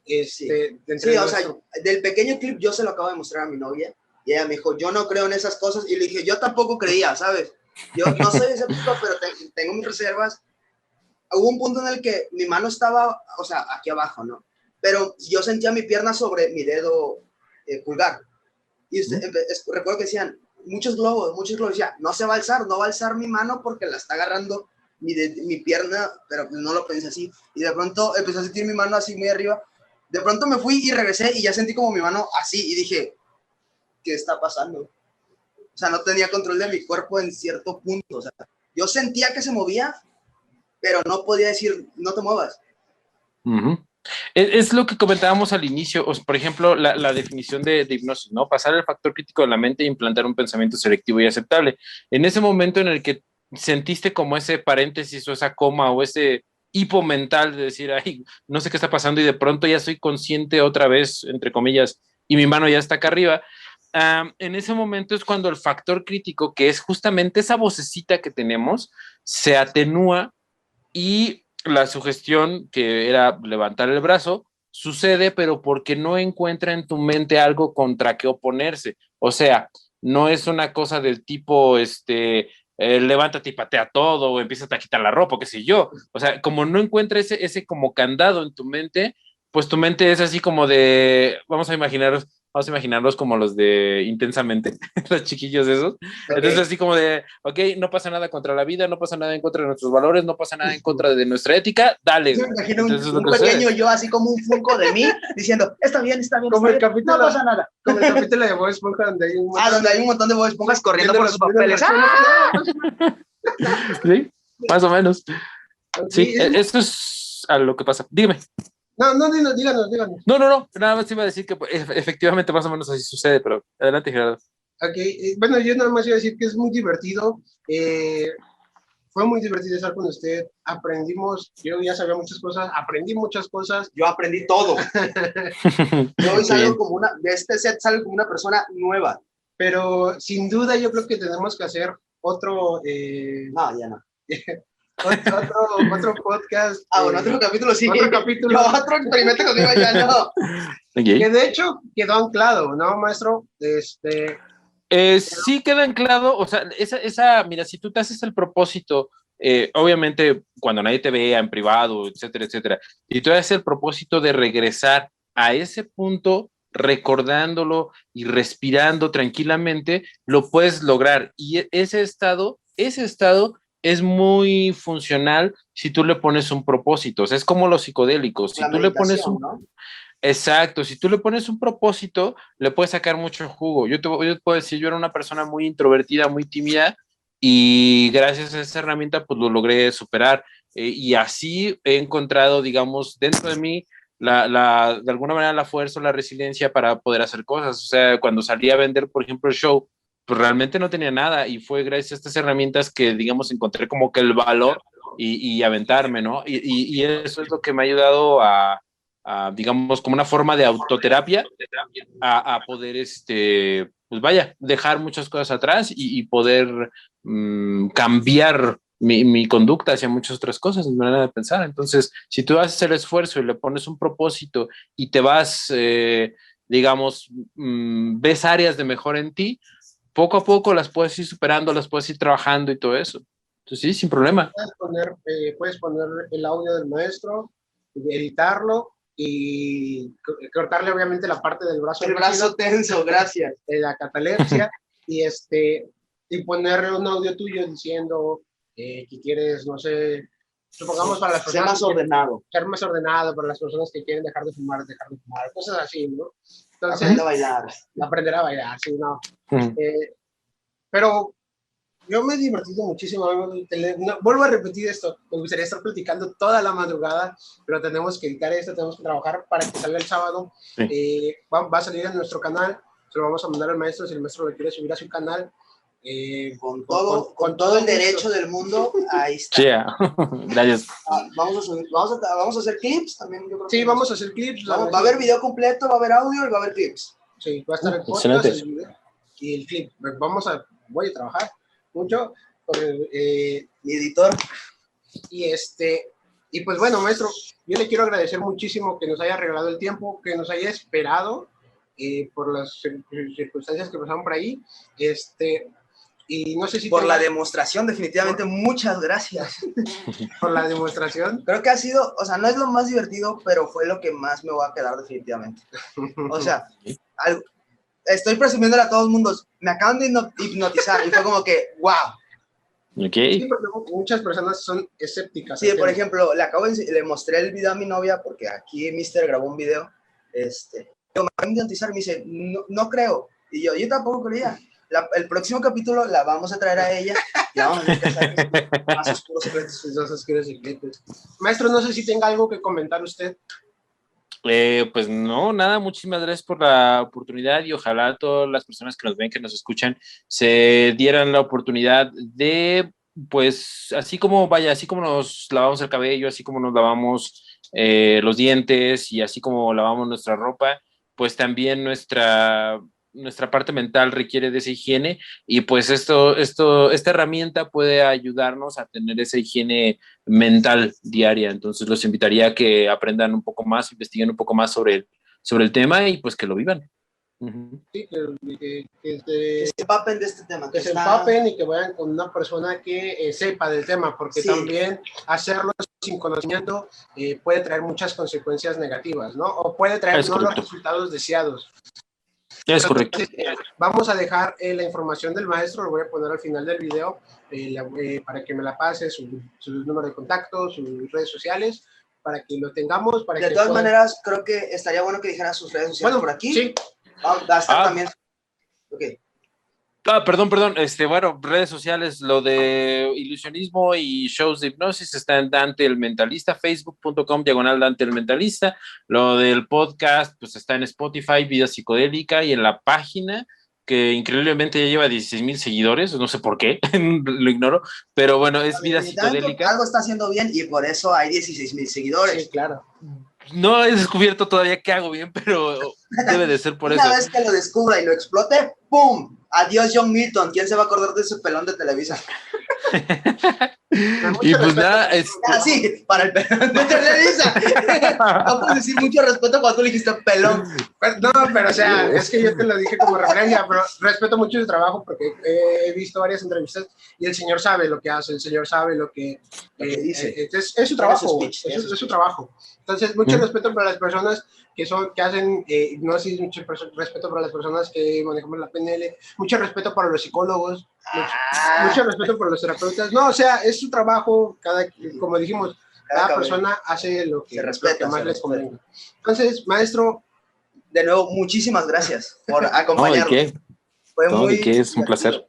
Sí, o sea, del pequeño clip yo se lo acabo de mostrar a mi novia y ella me dijo, yo no creo en esas cosas, y le dije, yo tampoco creía, ¿sabes? Yo no soy escéptico, pero tengo mis reservas. Hubo un punto en el que mi mano estaba, o sea, aquí abajo, ¿no? Pero yo sentía mi pierna sobre mi dedo pulgar. Y recuerdo que decían, muchos globos, decían, no va a alzar mi mano porque la está agarrando mi pierna, pero no lo pensé así. Y de pronto empecé a sentir mi mano así muy arriba. De pronto me fui y regresé y ya sentí como mi mano así y dije, ¿qué está pasando? O sea, no tenía control de mi cuerpo en cierto punto. O sea, yo sentía que se movía, pero no podía decir, no te muevas. Es lo que comentábamos al inicio, por ejemplo, la definición de hipnosis, ¿no? Pasar el factor crítico de la mente e implantar un pensamiento selectivo y aceptable. En ese momento en el que sentiste como ese paréntesis o esa coma o ese hipo mental de decir, ay, no sé qué está pasando y de pronto ya soy consciente otra vez, entre comillas, y mi mano ya está acá arriba, en ese momento es cuando el factor crítico, que es justamente esa vocecita que tenemos, se atenúa y la sugestión, que era levantar el brazo, sucede, pero porque no encuentra en tu mente algo contra qué oponerse. O sea, no es una cosa del tipo, levántate y patea todo, o empieza a quitar la ropa, qué sé yo. O sea, como no encuentra ese como candado en tu mente, pues tu mente es así como de, vamos a imaginarlos como los de Intensamente, los chiquillos esos. Okay. Entonces así como de, ok, no pasa nada contra la vida, no pasa nada en contra de nuestros valores, no pasa nada en contra de nuestra ética, dale. Yo me imagino un pequeño yo así como un Funko de mí, diciendo, está bien, como está bien, no pasa nada. Como el capítulo de Bob Esponja donde hay un montón de Bob Esponjas corriendo por sus papeles. Sí, más o menos. Sí, eso es a lo que pasa. Dígame. No, díganos. No, nada más iba a decir que efectivamente más o menos así sucede, pero adelante, Gerardo. Ok, bueno, yo nada más iba a decir que es muy divertido, fue muy divertido estar con usted, yo ya sabía muchas cosas, aprendí muchas cosas. Yo aprendí todo. Yo hoy salgo de este set salgo como una persona nueva. Pero sin duda yo creo que tenemos que hacer otro... No, ya no. otro podcast. Bueno, otro capítulo, sí. Otro capítulo. Otro experimento conmigo, ya no. Okay. Que de hecho quedó anclado, ¿no, maestro? Sí queda anclado, o sea, mira, si tú te haces el propósito, obviamente cuando nadie te vea en privado, etcétera, y tú haces el propósito de regresar a ese punto, recordándolo y respirando tranquilamente, lo puedes lograr. Y ese estado es muy funcional si tú le pones un propósito. O sea, es como los psicodélicos. Si tú le pones ¿no? Exacto, si tú le pones un propósito, le puedes sacar mucho jugo. Yo te puedo decir, yo era una persona muy introvertida, muy tímida, y gracias a esa herramienta, pues lo logré superar. Y así he encontrado, digamos, dentro de mí de alguna manera la fuerza o la resiliencia para poder hacer cosas. O sea, cuando salí a vender, por ejemplo, el show, pues realmente no tenía nada y fue gracias a estas herramientas que, digamos, encontré como que el valor y aventarme, ¿no? Y eso es lo que me ha ayudado digamos, como una forma de autoterapia a poder, pues vaya, dejar muchas cosas atrás y poder cambiar mi conducta hacia muchas otras cosas, mi manera de pensar. Entonces, si tú haces el esfuerzo y le pones un propósito y te vas, digamos, ves áreas de mejora en ti, poco a poco las puedes ir superando, las puedes ir trabajando y todo eso. Entonces, sí, sin problema. Puedes poner el audio del maestro, editarlo y cortarle obviamente la parte del brazo. El brazo tenso, gracias. La catalepsia y ponerle un audio tuyo diciendo que quieres, no sé, supongamos para las personas... Ser más ordenado. Ser más ordenado para las personas que quieren dejar de fumar, cosas así, ¿no? Entonces, aprender a bailar, sí, ¿no? Pero yo me he divertido muchísimo. Vuelvo a repetir esto. Me gustaría estar platicando toda la madrugada, pero tenemos que editar esto, tenemos que trabajar para que salga el sábado. Sí. Va a salir en nuestro canal. Se lo vamos a mandar al maestro si el maestro lo quiere subir a su canal. Con todo el derecho del mundo, ahí está. Sí, gracias. Vamos a hacer clips también. Yo creo sí, vamos a hacer clips. Va a haber video completo, va a haber audio y va a haber clips. Sí, va a estar el podcast, el video y el clip. Voy a trabajar mucho con mi editor. Y pues bueno, maestro, yo le quiero agradecer muchísimo que nos haya regalado el tiempo, que nos haya esperado por las circunstancias que pasaron por ahí. Y no sé si por la demostración, definitivamente, muchas gracias. Por la demostración. Creo que ha sido, o sea, no es lo más divertido, pero fue lo que más me voy a quedar definitivamente. O sea, estoy presumiéndole a todo el mundo, me acaban de hipnotizar y fue como que, wow. Okay. Sí, porque muchas personas son escépticas. Sí, por ejemplo, le mostré el video a mi novia porque aquí Mister grabó un video. Me acaban de hipnotizar y me dice, no creo. Y yo tampoco creía. El próximo capítulo la vamos a traer a ella y la vamos a hacer más oscuros secretos. Maestro, no sé si tenga algo que comentar usted. Pues no, nada, muchísimas gracias por la oportunidad y ojalá todas las personas que nos ven, que nos escuchan, se dieran la oportunidad de, pues, así como nos lavamos el cabello, así como nos lavamos los dientes y así como lavamos nuestra ropa, pues también nuestra parte mental requiere de esa higiene y pues esta herramienta puede ayudarnos a tener esa higiene mental diaria. Entonces los invitaría a que aprendan un poco más, investiguen un poco más sobre el tema y pues que lo vivan. Sí, que se empapen de este tema. Que se empapen y que vayan con una persona que sepa del tema, porque también hacerlo sin conocimiento puede traer muchas consecuencias negativas, ¿no? O puede traer no los resultados deseados. Es correcto. Vamos a dejar la información del maestro, lo voy a poner al final del video para que me la pase, su número de contacto, sus redes sociales, para que lo tengamos. De todas maneras, creo que estaría bueno que dijera sus redes sociales por aquí. Sí. Va a estar también. Okay. Perdón. Bueno, redes sociales, lo de ilusionismo y shows de hipnosis está en Dante el Mentalista, facebook.com/Dante el Mentalista. Lo del podcast, pues está en Spotify, Vida Psicodélica, y en la página, que increíblemente ya lleva 16,000 seguidores, no sé por qué, lo ignoro, pero bueno, es Vida Psicodélica. Algo está haciendo bien y por eso hay 16,000 seguidores. Sí, claro. No he descubierto todavía qué hago bien, pero debe de ser por eso. Una vez que lo descubra y lo explote, ¡pum! Adiós, John Milton. ¿Quién se va a acordar de ese pelón de Televisa? Y pues nada, sí, para el pelón de Televisa. No puedes decir mucho respeto cuando tú le dijiste pelón. No, pero o sea, es que yo te lo dije como referencia, pero respeto mucho su trabajo porque he visto varias entrevistas y el señor sabe lo que hace, el señor sabe lo que dice. Es su trabajo, es su trabajo. Entonces, mucho respeto para las personas que hacen hipnosis, mucho respeto para las personas que manejamos la PNL, mucho respeto para los psicólogos, mucho respeto para los terapeutas. No, o sea, es su trabajo, como dijimos, cada persona hace lo que más les convenga. Entonces, maestro, de nuevo, muchísimas gracias por acompañarnos. Es un placer.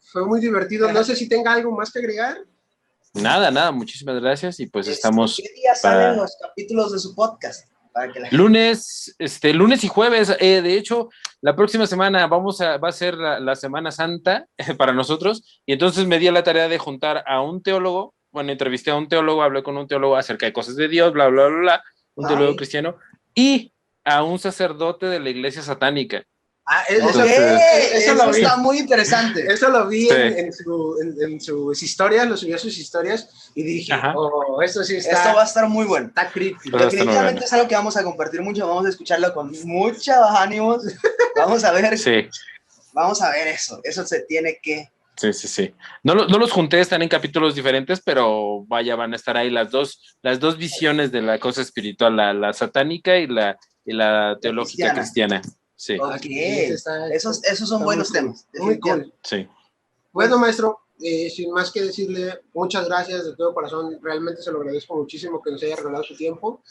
Fue muy divertido. No sé si tenga algo más que agregar. Nada, muchísimas gracias y pues estamos... ¿Qué día salen los capítulos de su podcast? Para que la gente... Lunes y jueves. De hecho, la próxima semana va a ser la Semana Santa para nosotros. Y entonces me di a la tarea de juntar a un teólogo. Bueno, entrevisté a un teólogo, hablé con un teólogo acerca de cosas de Dios, bla, bla, bla, bla. Un teólogo cristiano. Y a un sacerdote de la iglesia satánica. Eso está muy interesante. Eso lo vi Sí. en sus historias, lo subió a sus historias y dije, esto sí está... Esto va a estar muy bueno. Está crítico. Definitivamente es algo que vamos a compartir mucho, vamos a escucharlo con muchos ánimos. Vamos a ver. Sí. Vamos a ver eso se tiene que... Sí. No los junté, están en capítulos diferentes, pero vaya, van a estar ahí las dos visiones de la cosa espiritual, la satánica y la teológica cristiana. Sí. Ok, esos son buenos temas. Muy cool. Sí. Bueno, maestro, sin más que decirle, muchas gracias de todo corazón. Realmente se lo agradezco muchísimo que nos haya regalado su tiempo,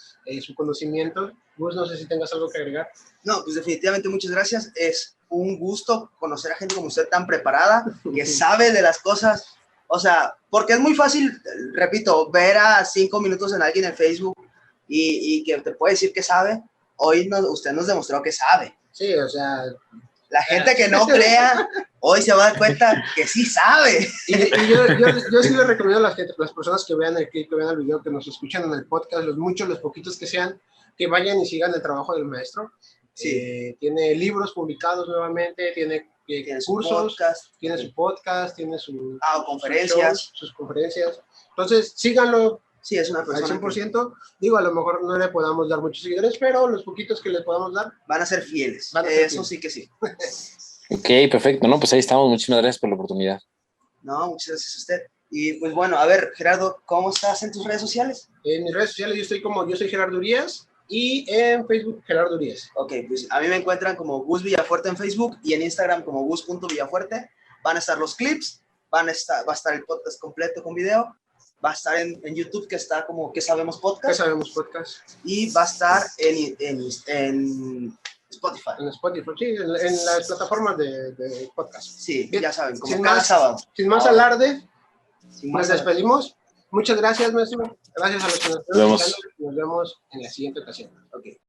su conocimiento. Gus, no sé si tengas algo que agregar. No, pues definitivamente muchas gracias. Es un gusto conocer a gente como usted tan preparada, que sabe de las cosas. O sea, porque es muy fácil, repito, ver a 5 minutos en alguien en Facebook y que te puede decir que sabe. Hoy usted nos demostró que sabe. Sí, o sea... La gente que no crea, hoy se va a dar cuenta que sí sabe. Y yo sí le recomiendo a las personas que vean el clip, que vean el video, que nos escuchan en el podcast, los poquitos que sean, que vayan y sigan el trabajo del maestro. Sí. Tiene libros publicados nuevamente, tiene cursos, tiene su podcast, tiene conferencias. Sus conferencias. Entonces, síganlo. Sí, es una persona. Al 100%. Digo, a lo mejor no le podamos dar muchos seguidores, pero los poquitos que le podamos dar van a ser fieles. Eso sí que sí. Ok, perfecto. No, pues ahí estamos. Muchísimas gracias por la oportunidad. No, muchas gracias a usted. Y pues bueno, a ver, Gerardo, ¿cómo estás en tus redes sociales? En mis redes sociales yo soy Gerardo Urias y en Facebook Gerardo Urias. Ok, pues a mí me encuentran como Gus Villafuerte en Facebook y en Instagram como gus.villafuerte. Van a estar los clips, va a estar el podcast completo con video. Va a estar en YouTube, que está como ¿Qué Sabemos Podcast? ¿Qué Sabemos Podcast? Y va a estar en Spotify. En Spotify, sí, en las plataformas de podcast. Sí, bien, ya saben, como cada sábado. Sin más alarde, nos despedimos. Muchas gracias, maestro. Gracias a los que nos están escuchando. Nos vemos en la siguiente ocasión. Okay.